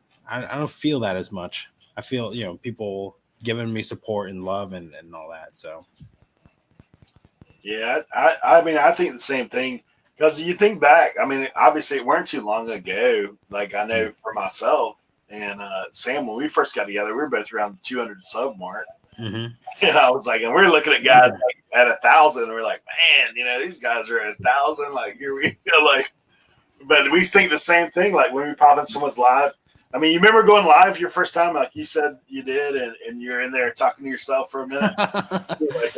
don't feel that as much. I feel, people giving me support and love and all that. So Yeah, I mean, I think the same thing, because you think back. I mean, obviously, it weren't too long ago. Like, I know for myself and Sam, when we first got together, we were both around the 200 sub mark. mm-hmm. And I was like, and we're looking at guys like at 1,000, and we're like, man, these guys are at 1,000. Like, here we go. Like, but we think the same thing. Like, when we pop in someone's live. I mean, you remember going live your first time, like you said you did, and you're in there talking to yourself for a minute. You're like,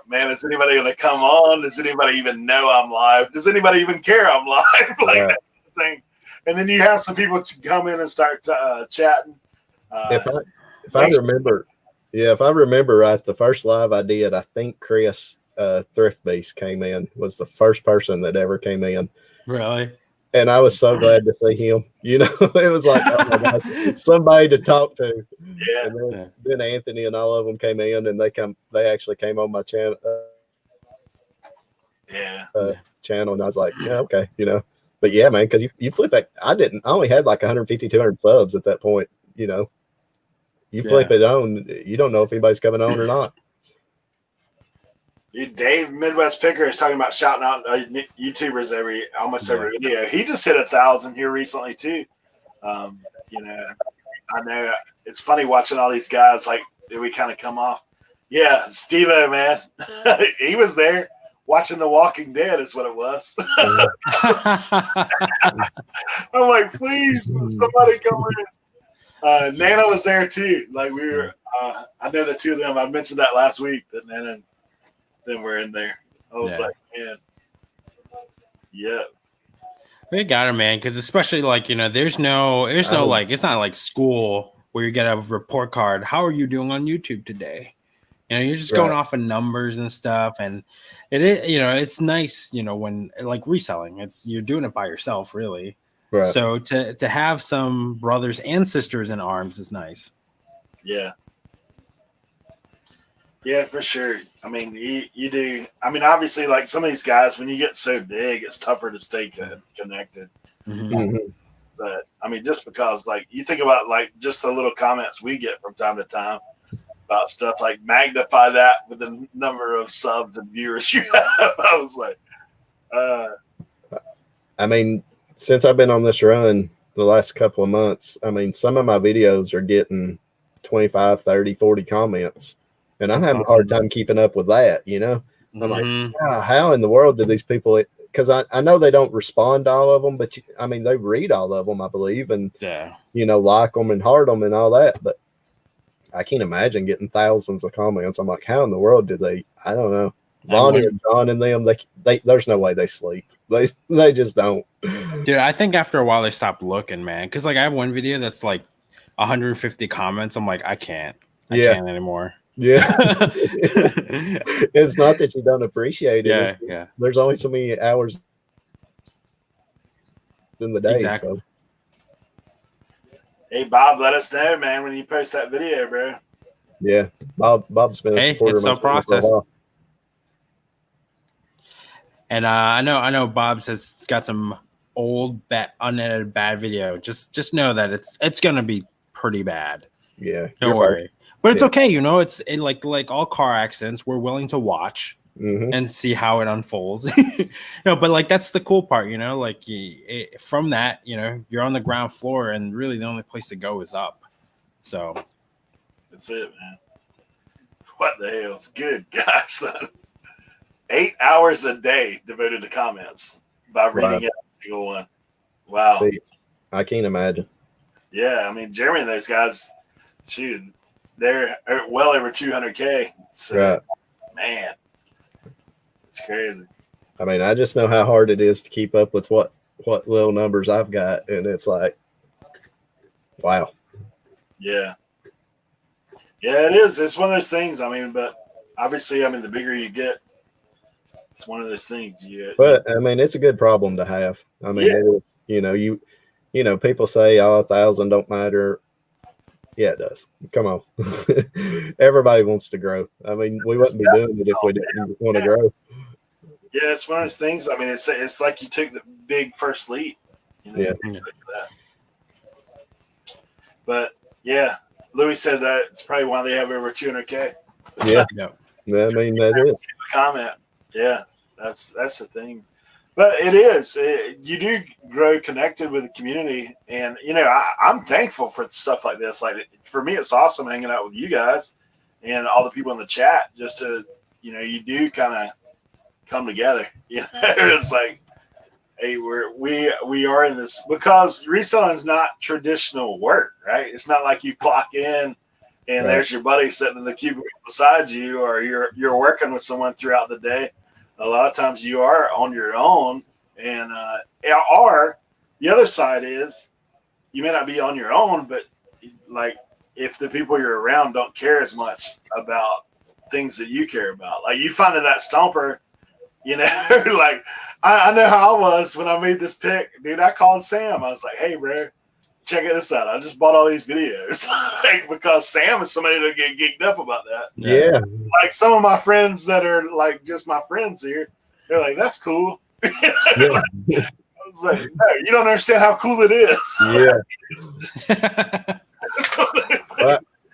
man, is anybody going to come on? Does anybody even know I'm live? Does anybody even care I'm live? Like that thing. And then you have some people to come in and start chatting. If I remember, if I remember right, the first live I did, I think Chris Thrift Beast came in, was the first person that ever came in. Really? And I was so glad to see him. It was like, oh my God, somebody to talk to. Yeah. And then Anthony and all of them came in, and they actually came on my channel. Channel, and I was like, yeah, okay, But yeah, man, because you flip back. I only had like 150, 200 subs at that point. You flip it on, you don't know if anybody's coming on or not. Dave Midwest Picker is talking about shouting out YouTubers almost every video. He just hit 1,000 here recently too. I know it's funny watching all these guys, like, we kind of come off. Yeah, Steve-O, man, he was there watching The Walking Dead is what it was. I'm like, please, somebody come in. Nana was there too. Like, we were. I know the two of them. I mentioned that last week, that Nana and them were in there. I was like, man, yeah. We got it, man. Because especially like, there's no like, it's not like school where you get a report card. How are you doing on YouTube today? You're just going off of numbers and stuff, and it is, it's nice, when like reselling, you're doing it by yourself, really. Right. So to have some brothers and sisters in arms is nice. Yeah. Yeah, for sure. I mean, you do. I mean, obviously, like some of these guys, when you get so big, it's tougher to stay connected. Mm-hmm. But I mean, just because, like, you think about like just the little comments we get from time to time about stuff, like magnify that with the number of subs and viewers you have. I was like, I mean, since I've been on this run the last couple of months, I mean, some of my videos are getting 25, 30, 40 comments. And I'm having a hard time keeping up with that, I'm like, how in the world do these people, because I know they don't respond to all of them, but they read all of them, I believe, and, like them and heart them and all that. But I can't imagine getting thousands of comments. I'm like, how in the world do they, I don't know. Lonnie and John and them, they there's no way they sleep. They just don't. Dude, I think after a while they stopped looking, man. Because like I have one video that's like 150 comments. I'm like, I can't can't anymore. Yeah. It's not that you don't appreciate it. There's only so many hours in the day. Exactly. So. Hey, Bob, let us know, man, when you post that video, bro. Yeah. Bob's been a supporter it's a process. For a while. And I know Bob says it's got some old unedited bad video. Just know that it's gonna be pretty bad. Yeah. Don't worry. But it's okay, it's like all car accidents, we're willing to watch and see how it unfolds. But like that's the cool part, like from that, you're on the ground floor and really the only place to go is up. So that's it, man. What the hell's good, gosh, son. 8 hours a day devoted to comments by reading every single one. Wow. See, I can't imagine. Yeah, I mean, Jeremy and those guys, shoot, they're well over 200K. So, man, it's crazy. I mean, I just know how hard it is to keep up with what little numbers I've got, and it's like, Wow. Yeah. Yeah, it is. It's one of those things. I mean, but obviously, I mean, the bigger you get, it's one of those things. But I mean, it's a good problem to have. I mean, it is, people say, oh, 1,000 don't matter. Yeah, it does. Come on. Everybody wants to grow. I mean, we wouldn't be doing it if we didn't want to grow. Yeah, it's one of those things. I mean, it's like you took the big first leap. Yeah. But yeah, Louis said that it's probably why they have over 200K. Yeah. I mean, that is. Comment. Yeah, that's the thing. But it is. You do grow connected with the community. And, I'm thankful for stuff like this. Like, for me, it's awesome hanging out with you guys and all the people in the chat just to, you do kind of come together. It's like, hey, we are in this because reselling is not traditional work, right? It's not like you clock in and there's your buddy sitting in the cubicle beside you, or you're working with someone throughout the day. A lot of times you are on your own, and or the other side is you may not be on your own, but like if the people you're around don't care as much about things that you care about, like you find that Stomper. Like I know how I was when I made this pick, dude. I called Sam. I was like, "Hey, bro, check this out. I just bought all these videos." Like, because Sam is somebody that get geeked up about that. Yeah. Like some of my friends that are like just my friends here, they're like, "That's cool." I was like, "No, you don't understand how cool it is." Yeah.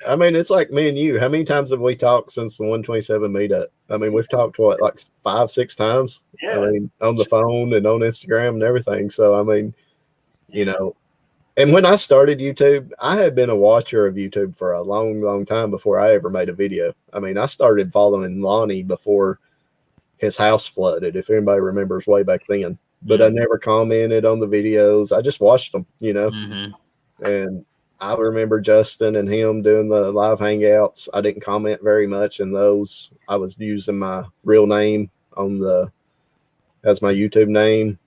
I mean, it's like me and you. How many times have we talked since the 127 meetup? I mean, we've talked like 5-6 times. Yeah. I mean, on the phone and on Instagram and everything. So I mean, and when I started YouTube, I had been a watcher of YouTube for a long, long time before I ever made a video. I mean, I started following Lonnie before his house flooded, if anybody remembers way back then. But I never commented on the videos. I just watched them, And I remember Justin and him doing the live hangouts. I didn't comment very much in those. I was using my real name as my YouTube name.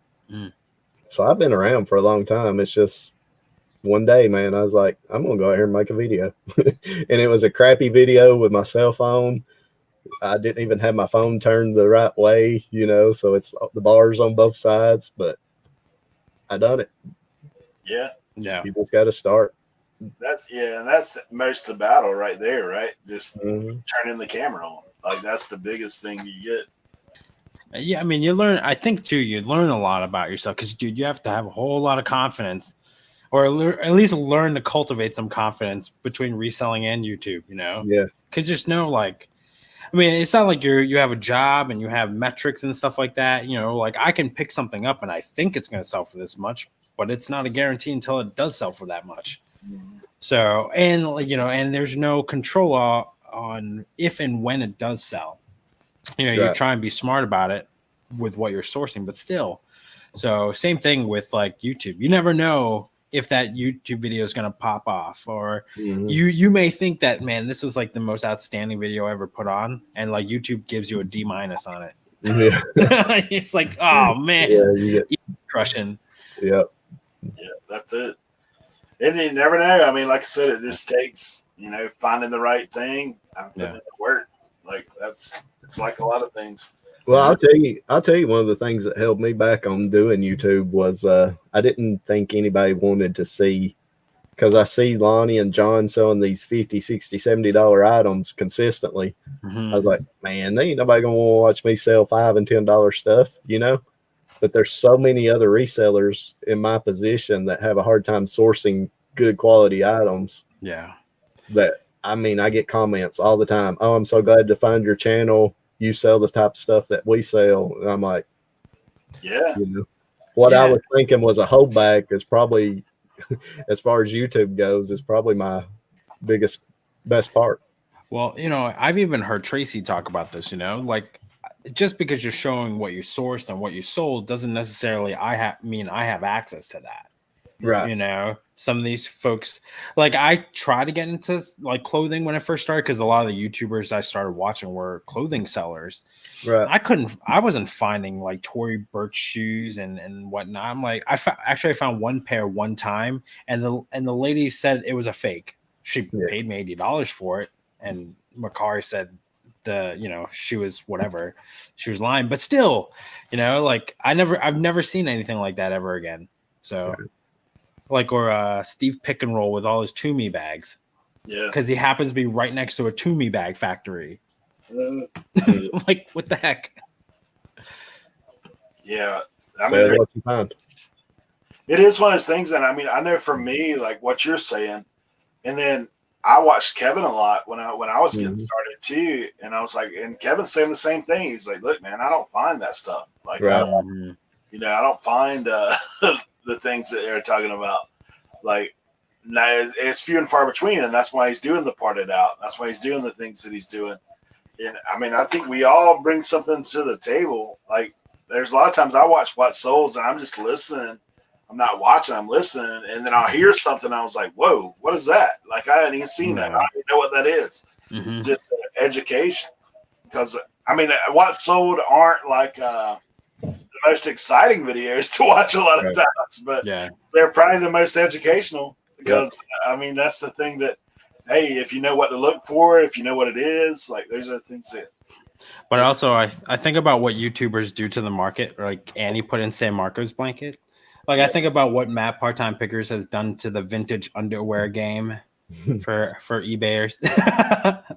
So I've been around for a long time. It's just one day, man, I was like, I'm going to go out here and make a video. And it was a crappy video with my cell phone. I didn't even have my phone turned the right way, so it's the bars on both sides, but I done it. Yeah. You just got to start. That's most of the battle right there, right? Just turning the camera on. Like that's the biggest thing you get. Yeah, I mean, you learn. I think too, you learn a lot about yourself because, dude, you have to have a whole lot of confidence, or at least learn to cultivate some confidence between reselling and YouTube. Yeah, because there's no like, I mean, it's not like you have a job and you have metrics and stuff like that. Like I can pick something up and I think it's going to sell for this much, but it's not a guarantee until it does sell for that much. So, and and there's no control on if and when it does sell. You try and be smart about it with what you're sourcing, but still. So, same thing with like YouTube. You never know if that YouTube video is going to pop off, or you may think that, man, this was like the most outstanding video ever put on, and like YouTube gives you a D- on it. Yeah, it's like, oh man, you're crushing. Yeah, that's it. And you never know. I mean, like I said, it just takes finding the right thing and putting it to work. Like it's like a lot of things. Well, I'll tell you one of the things that held me back on doing YouTube was I didn't think anybody wanted to see, because I see Lonnie and John selling these $50, $60, $70 items consistently. I was like, man, ain't nobody gonna want to watch me sell $5 and $10 stuff, But there's so many other resellers in my position that have a hard time sourcing good quality items. Yeah. That, I mean, I get comments all the time. Oh, I'm so glad to find your channel. You sell the type of stuff that we sell. And I'm like, yeah. What I was thinking was a holdback is probably, as far as YouTube goes, is probably my best part. Well, I've even heard Tracy talk about this, like just because you're showing what you sourced and what you sold doesn't necessarily mean I have access to that. Right. some of these folks, like I try to get into like clothing when I first started because a lot of the YouTubers I started watching were clothing sellers. Right. I wasn't finding like Tory Burch shoes and whatnot. I'm like, I found one pair one time, and the lady said it was a fake. She paid me $80 for it, and Makari said she was whatever, she was lying, but still, like I've never seen anything like that ever again. So like, or Steve Pick and Roll with all his Toomey bags. Yeah. Because he happens to be right next to a Toomey bag factory. Like, what the heck? Yeah. I mean, what you find. It is one of those things. And I mean, I know for me, like what you're saying, and then I watched Kevin a lot when I was getting started too. And I was like, and Kevin's saying the same thing. He's like, look, man, I don't find that stuff. Like, I don't find the things that they're talking about. Like, now it's few and far between, and that's why he's doing the parted out. That's why he's doing the things that he's doing. And I mean, I think we all bring something to the table. Like, there's a lot of times I watch What Souls, and I'm just listening. I'm not watching, I'm listening, and then I'll hear something. I was like, whoa, what is that? Like, I hadn't even seen that. I don't even know what that is. Just education. Because, I mean, What Sold aren't like the most exciting videos to watch a lot of times, but they're probably the most educational because, I mean, that's the thing that, hey, if you know what to look for, if you know what it is, like, those are the things that. But also, I think about what YouTubers do to the market, like Annie put in San Marcos blanket. Like, I think about what Matt Part-Time Pickers has done to the vintage underwear game for eBayers.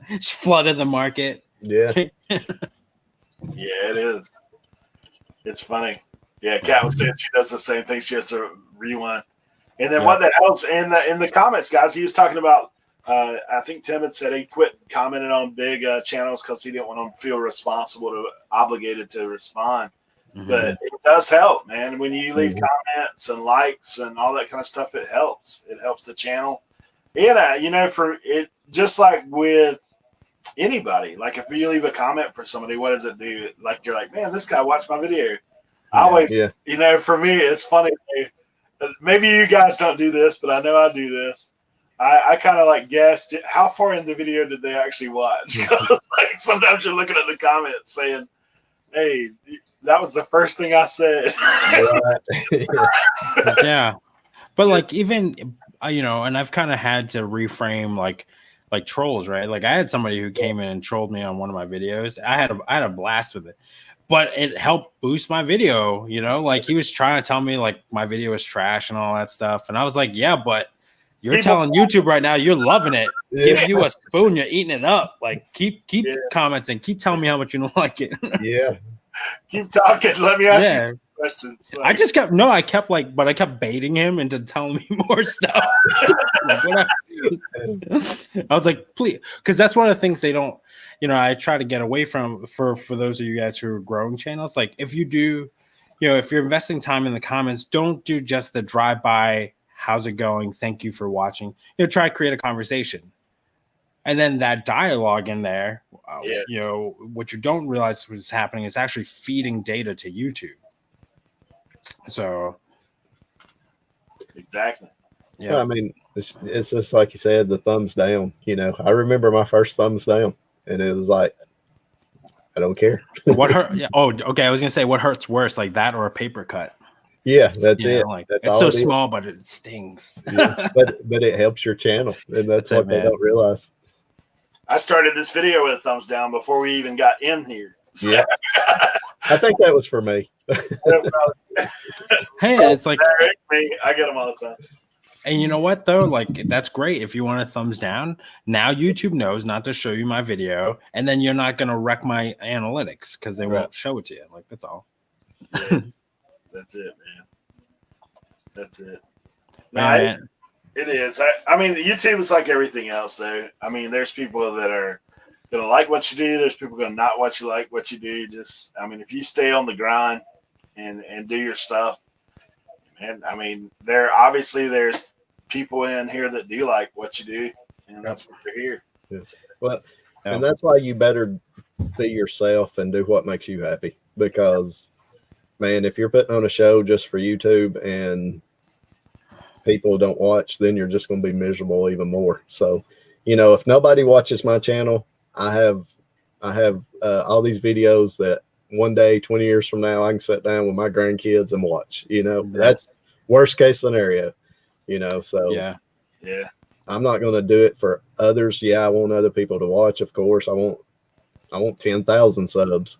It's flooded the market. Yeah. Yeah, it is. It's funny. Yeah, Kat was saying she does the same thing. She has to rewind. And then what the hell's in the comments, guys? He was talking about, I think Tim had said he quit commenting on big channels because he didn't want them to feel obligated to respond. But it does help, man. When you leave comments and likes and all that kind of stuff, it helps. It helps the channel. And, for it, just like with anybody, like if you leave a comment for somebody, what does it do? Like, you're like, man, this guy watched my video. I always, for me, it's funny. Maybe you guys don't do this, but I know I do this. I kind of like guessed how far in the video did they actually watch? Because like sometimes you're looking at the comments saying, hey, that was the first thing I said. Yeah. But like, even, and I've kind of had to reframe like trolls, right? Like, I had somebody who came in and trolled me on one of my videos. I had a blast with it, but it helped boost my video. Like, he was trying to tell me like my video is trash and all that stuff, and I was like, yeah, but you're telling YouTube right now you're loving it. Give you a spoon, you're eating it up. Like, keep commenting, keep telling me how much you don't like it. Keep talking. Let me ask you questions. Like, I kept baiting him into telling me more stuff. I was like, please, because that's one of the things they don't, I try to get away from for those of you guys who are growing channels. Like, if you do, if you're investing time in the comments, don't do just the drive-by, how's it going, thank you for watching. Try to create a conversation. And then that dialogue in there, what you don't realize what's happening is actually feeding data to YouTube. So, exactly. Yeah, I mean, it's just like you said, the thumbs down. I remember my first thumbs down, and it was like, I don't care. What hurt? Oh, okay. I was gonna say, what hurts worse, like that or a paper cut? Yeah, that's it. Like, that's it's so small, but it stings. but it helps your channel, and that's what they don't realize. I started this video with a thumbs down before we even got in here. So. Yeah, I think that was for me. Hey, it's like, me. I get them all the time. And you know what though? Like, that's great. If you want a thumbs down, now YouTube knows not to show you my video, and then you're not gonna wreck my analytics because they won't show it to you. Like, that's all. That's it, man. That's it. Man. It is. I mean, YouTube is like everything else, though. I mean, there's people that are gonna like what you do. There's people gonna not like what you do. Just, I mean, if you stay on the grind and do your stuff, and I mean, there's people in here that do like what you do, and that's what they're here. Yes. Well, and that's why you better be yourself and do what makes you happy. Because, man, if you're putting on a show just for YouTube and people don't watch, then you're just going to be miserable even more. So, you know, if nobody watches my channel, I have all these videos that one day, 20 years from now, I can sit down with my grandkids and watch. You know, that's worst case scenario. You know, so yeah. I'm not going to do it for others. Yeah, I want other people to watch. Of course, I want 10,000 subs.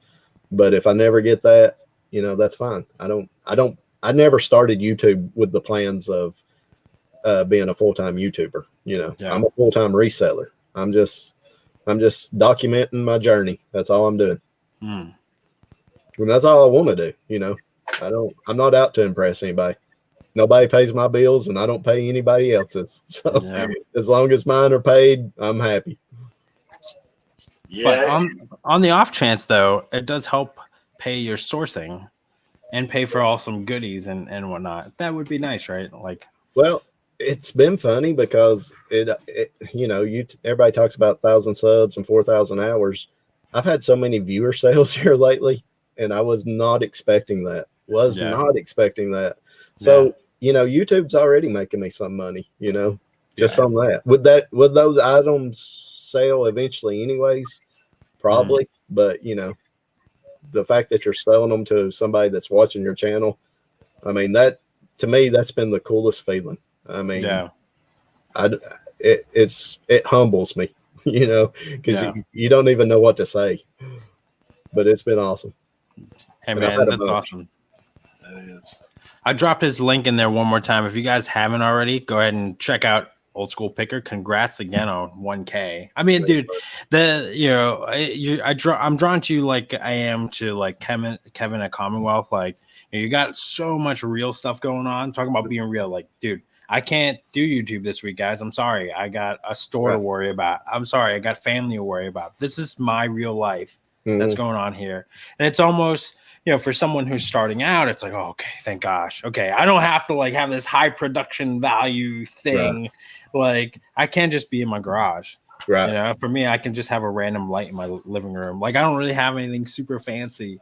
But if I never get that, you know, that's fine. I never started YouTube with the plans of being a full-time YouTuber. You know, I'm a full-time reseller. I'm just documenting my journey. That's all I'm doing. And that's all I want to do. You know, I'm not out to impress anybody. Nobody pays my bills and I don't pay anybody else's. So as long as mine are paid, I'm happy. Yeah. But on the off chance though, it does help pay your sourcing and pay for all some goodies and whatnot. That would be nice, right? Like, well, it's been funny because it you know, everybody talks about 1,000 subs and 4,000 hours. I've had so many viewer sales here lately, and I was not expecting that. Not expecting that. So, you know, YouTube's already making me some money, you know, just on that. Would those items sell eventually anyways? Probably. But, you know, the fact that you're selling them to somebody that's watching your channel, I mean, that to me, that's been the coolest feeling. I mean, it humbles me, you know, because you don't even know what to say, but it's been awesome. Hey man, that's awesome. That is. I dropped his link in there one more time. If you guys haven't already, go ahead and check out Old School Picker. Congrats again on 1K. I mean, dude, I'm drawn to you like I am to like Kevin at Commonwealth. Like, you got so much real stuff going on. Talking about being real, like, dude, I can't do YouTube this week, guys. I'm sorry. I got a store to worry about. I'm sorry. I got family to worry about. This is my real life that's going on here. And it's almost, you know, for someone who's starting out, it's like, oh, okay, thank gosh. Okay, I don't have to like have this high production value thing. Like, I can't just be in my garage. You know, for me, I can just have a random light in my living room. Like, I don't really have anything super fancy.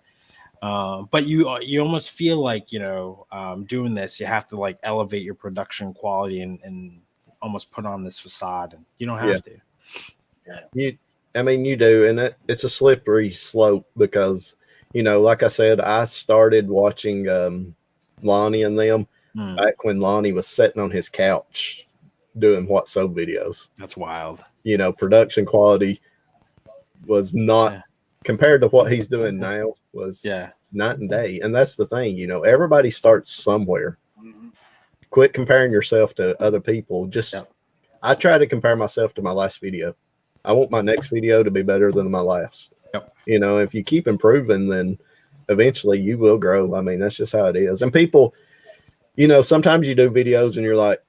But you almost feel like, you know, doing this, you have to like elevate your production quality and almost put on this facade, and you don't have to. I mean, you do, and it's a slippery slope because, you know, like I said, I started watching Lonnie and them back when Lonnie was sitting on his couch doing What So videos. That's wild. You know, production quality was not compared to what he's doing now was night and day. And that's the thing, you know, everybody starts somewhere. Quit comparing yourself to other people. Just I try to compare myself to my last video. I want my next video to be better than my last. You know, if you keep improving, then eventually you will grow. I mean, that's just how it is. And people, you know, sometimes you do videos and you're like,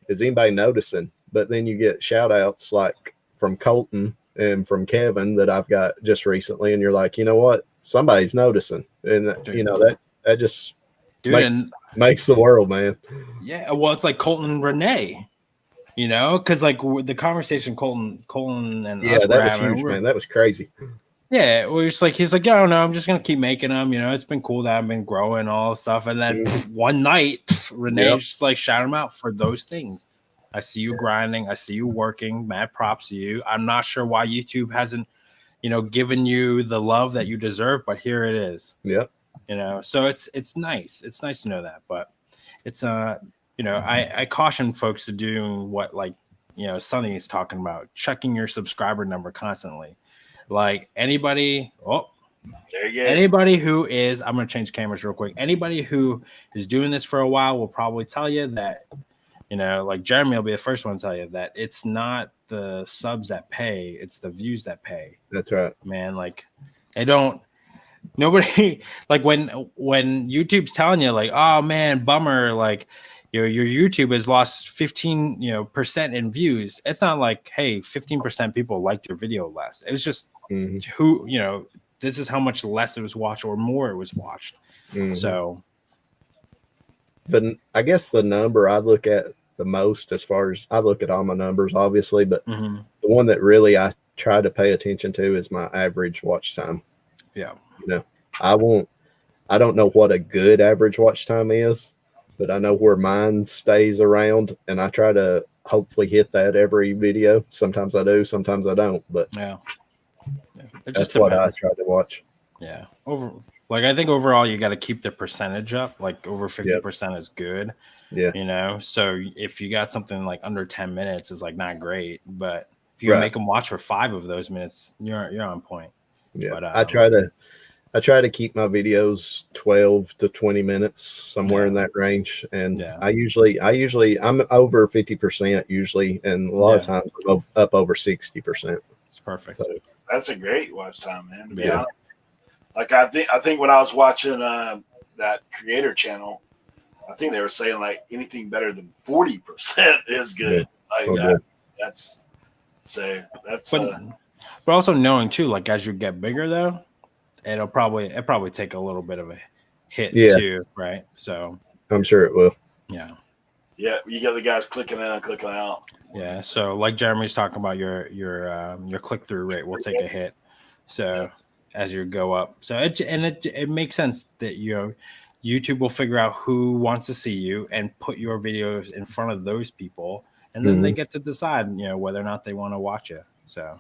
is anybody noticing? But then you get shout outs like from Colton and from Kevin that I've got just recently. And you're like, you know what? Somebody's noticing. And, you know, that just makes the world, man. Yeah. Well, it's like Colton and Renee. You know, because like the conversation Colton and us that were was having, huge, man. That was crazy. Yeah, we're just like he's like, yeah, no, I'm just gonna keep making them. You know, it's been cool that I've been growing all this stuff. And then one night, Renee just like shout him out for those things. I see you grinding. I see you working. Mad props to you. I'm not sure why YouTube hasn't, you know, given you the love that you deserve, but here it is. Yep. You know, so it's nice. It's nice to know that, but it's you know, I caution folks to doing what, like, you know, Sonny is talking about, checking your subscriber number constantly. Like anybody who is, I'm going to change cameras real quick. Anybody who is doing this for a while will probably tell you that, you know, like Jeremy will be the first one to tell you that it's not the subs that pay, it's the views that pay. That's right, man. Like nobody like when YouTube's telling you like, oh man, bummer, like your YouTube has lost 15% in views. It's not like, hey, 15% people liked your video less. It was just who, you know, this is how much less it was watched or more it was watched. So I guess the number I look at the most, as far as I look at all my numbers, obviously, but the one that really I try to pay attention to is my average watch time. Yeah. You know, I don't know what a good average watch time is, but I know where mine stays around, and I try to hopefully hit that every video. Sometimes I do, sometimes I don't, but Yeah. It that's just what I depends. try to watch. Yeah. I think overall you got to keep the percentage up. Like over 50% is good. Yeah. You know, so if you got something like under 10 minutes is like not great, but if you Right. make them watch for 5 of those minutes, you're on point. Yeah. But I try to keep my videos 12 to 20 minutes, somewhere in that range. And I usually I'm over 50% usually, and a lot of times I'm up over 60%. It's perfect. So, that's a great watch time, man, to be honest. Like I think when I was watching that creator channel, I think they were saying like anything better than 40% is good. Like that's but also knowing too, like as you get bigger though, it'll probably take a little bit of a hit too, right? So I'm sure it will. Yeah, you get the guys clicking in and clicking out. Yeah, so like Jeremy's talking about, your click through rate will take a hit. So as you go up, so it makes sense that YouTube will figure out who wants to see you and put your videos in front of those people, and then they get to decide whether or not they want to watch it. So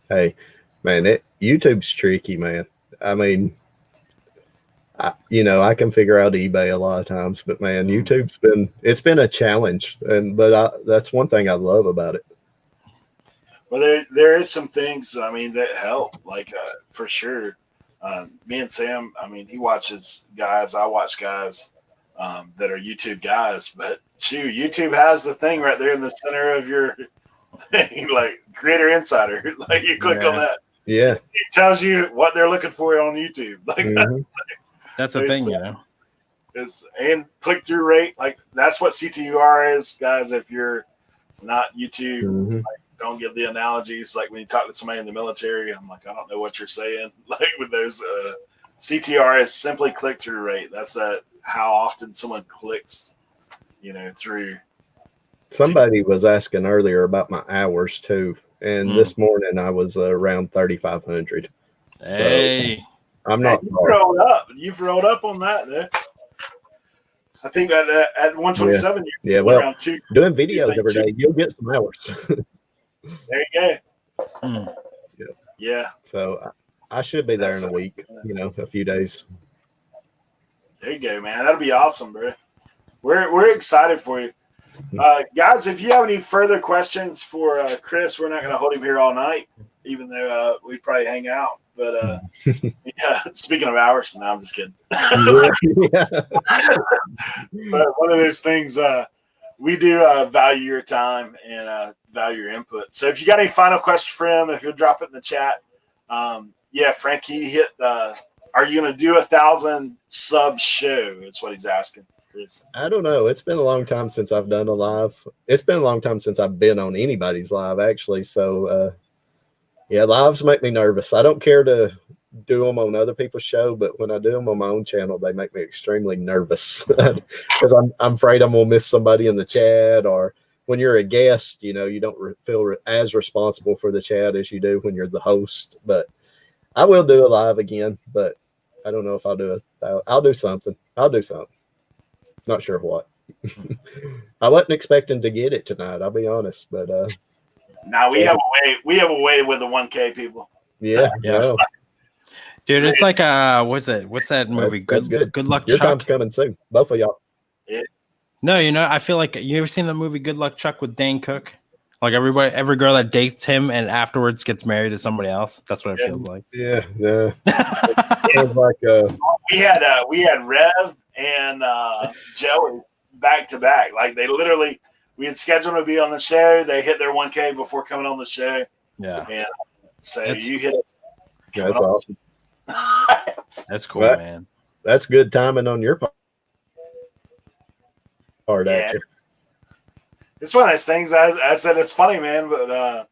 hey, man, YouTube's tricky, man. I mean, I can figure out eBay a lot of times, but man, YouTube's been a challenge, but that's one thing I love about it. Well, there is some things, I mean, that help, like for sure. Me and Sam, I mean, he watches guys, I watch guys that are YouTube guys, but YouTube has the thing right there in the center of your thing, like Creator Insider. Like you click on that, it tells you what they're looking for on YouTube. Like that's the thing, and click through rate, like that's what CTUR is, guys. If you're not YouTube, like, don't get the analogies. Like when you talk to somebody in the military, I'm like, I don't know what you're saying. Like with those, CTR is simply click through rate. That's how often someone clicks, through. Somebody was asking earlier about my hours too, and this morning I was around 3,500. Hey, so I'm not. You've rolled up on that, there. I think at 127, you're around 2. Doing videos every day, you'll get some hours. There you go. Yeah. So I should be there in a week, a few days. There you go, man. That'll be awesome, bro. We're excited for you. Guys, if you have any further questions for Chris, we're not going to hold him here all night, even though we probably hang out. But speaking of hours, no, I'm just kidding. But one of those things, we do value your time and value your input. So if you got any final questions for him, if you'll drop it in the chat. Frank, he hit are you going to do 1,000 sub show? That's what he's asking. Chris. I don't know. It's been a long time since I've done a live. It's been a long time since I've been on anybody's live, actually. So, lives make me nervous. I don't care to do them on other people's show, but when I do them on my own channel, they make me extremely nervous because I'm afraid I'm going to miss somebody in the chat, or when you're a guest, you don't feel as responsible for the chat as you do when you're the host. But I will do a live again, but I don't know if I'll do I'll do something. Not sure what. I wasn't expecting to get it tonight, I'll be honest, but now we have a way with the 1K people. Yeah. Dude, it's like what's that movie? That's good. Good Luck Your Chuck. time's coming soon, both of y'all. Yeah. No, I feel like, you ever seen the movie Good Luck Chuck with Dane Cook? Like every girl that dates him and afterwards gets married to somebody else. That's what it feels like. Yeah. Sounds like we had Rev and Joey back to back. Like we had scheduled to be on the show. They hit their 1K before coming on the show. Yeah. And so you hit. That's awesome. That's cool, man. That's good timing on your part, actually. It's one of those things. I said it's funny, man, but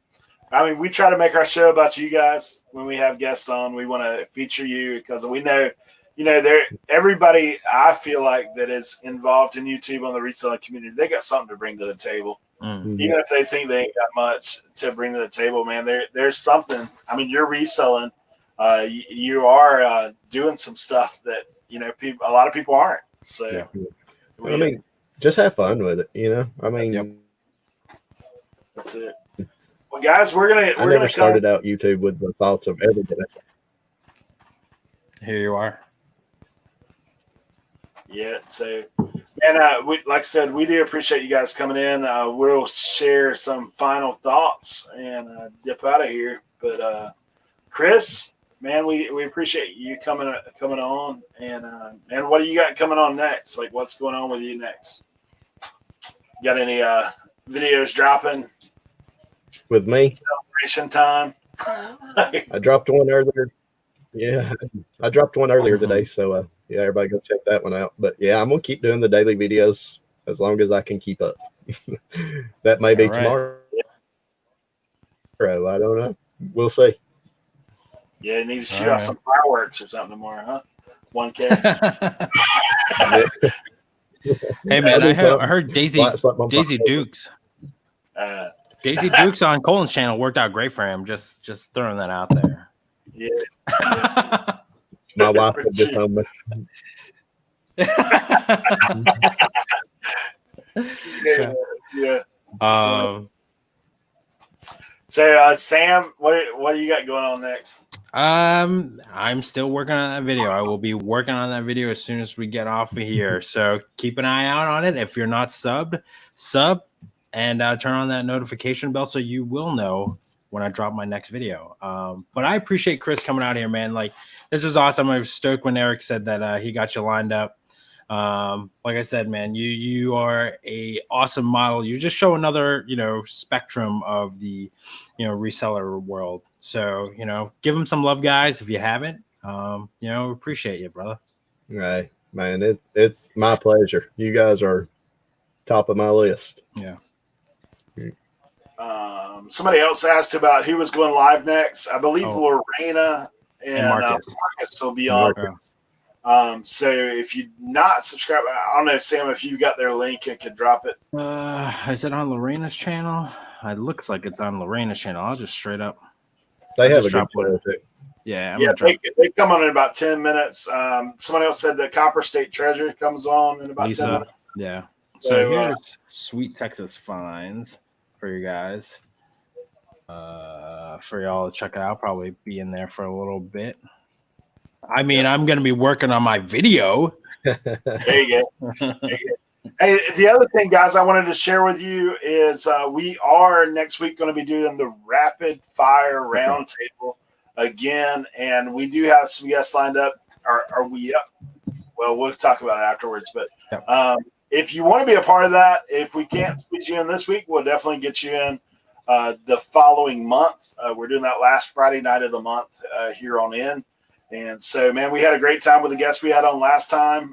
I mean, we try to make our show about you guys when we have guests on. We want to feature you because we know, everybody I feel like that is involved in YouTube on the reselling community, they got something to bring to the table. Mm-hmm. Even if they think they ain't got much to bring to the table, man, there's something. I mean, you're reselling. You are doing some stuff that a lot of people aren't. So I mean, just have fun with it, you know. I mean, Yep. That's it. Well, guys, I never started out YouTube with the thoughts of ever doing it. Here you are. Yeah. So, and like I said, we do appreciate you guys coming in. We'll share some final thoughts and dip out of here. But Chris, man, we appreciate you coming on. And what do you got coming on next? Like, what's going on with you next? Got any videos dropping? With me? Celebration time. I dropped one earlier. Yeah, I dropped one earlier today. So, yeah, everybody go check that one out. But, yeah, I'm going to keep doing the daily videos as long as I can keep up. That may be tomorrow. I don't know. We'll see. Yeah, you need to shoot off some fireworks or something tomorrow, huh? 1K. Hey, man, I heard Daisy Dukes. Daisy Dukes on Colin's channel worked out great for him. Just throwing that out there. Yeah. My wife would just tell me. Yeah. So, Sam, what do you got going on next? I'm still working on that video. I will be working on that video as soon as we get off of here. So keep an eye out on it. If you're not subbed, sub and turn on that notification bell so you will know when I drop my next video. But I appreciate Chris coming out here, man. Like, this was awesome. I was stoked when Eric said that he got you lined up. Like I said, man, you are a awesome model. You just show another, spectrum of the, reseller world. So, give them some love, guys. If you haven't, appreciate you, brother. Right, man. It's my pleasure. You guys are top of my list. Yeah. Somebody else asked about who was going live next. I believe Lorena and Marcus will be on. So if you not subscribe, I don't know, Sam, if you got their link, I could drop it. Is it on Lorena's channel? It looks like it's on Lorena's channel. I'll just straight up. They have a good channel too. Yeah, they come on in about 10 minutes. Somebody else said the Copper State Treasure comes on in about 10 minutes. Yeah. So here's Sweet Texas Finds for you guys. For y'all to check it out. Probably be in there for a little bit. I mean, I'm going to be working on my video. There you go. Hey, the other thing, guys, I wanted to share with you is we are next week going to be doing the rapid fire roundtable again, and we do have some guests lined up. Are we up? Well, we'll talk about it afterwards. But if you want to be a part of that, if we can't squeeze you in this week, we'll definitely get you in the following month. We're doing that last Friday night of the month here on in. And so, man, we had a great time with the guests we had on last time.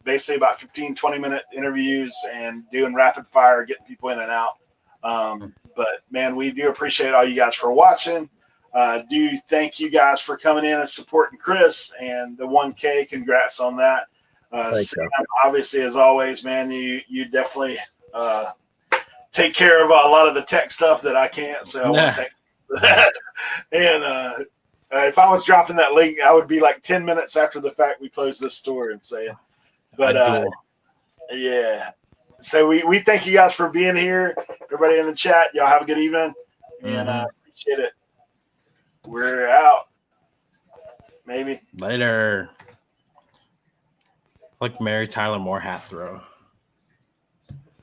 Basically about 15, 20-minute interviews and doing rapid fire, getting people in and out. But, man, we do appreciate all you guys for watching. Do thank you guys for coming in and supporting Chris and the 1K. Congrats on that. Sam, obviously, as always, man, you definitely take care of a lot of the tech stuff that I can't. So I want to thank you for that. And if I was dropping that link, I would be like 10 minutes after the fact we closed this store and say it. But yeah. So we thank you guys for being here. Everybody in the chat, y'all have a good evening. And I appreciate it. We're out. Maybe. Later. Like Mary Tyler Moore half throw.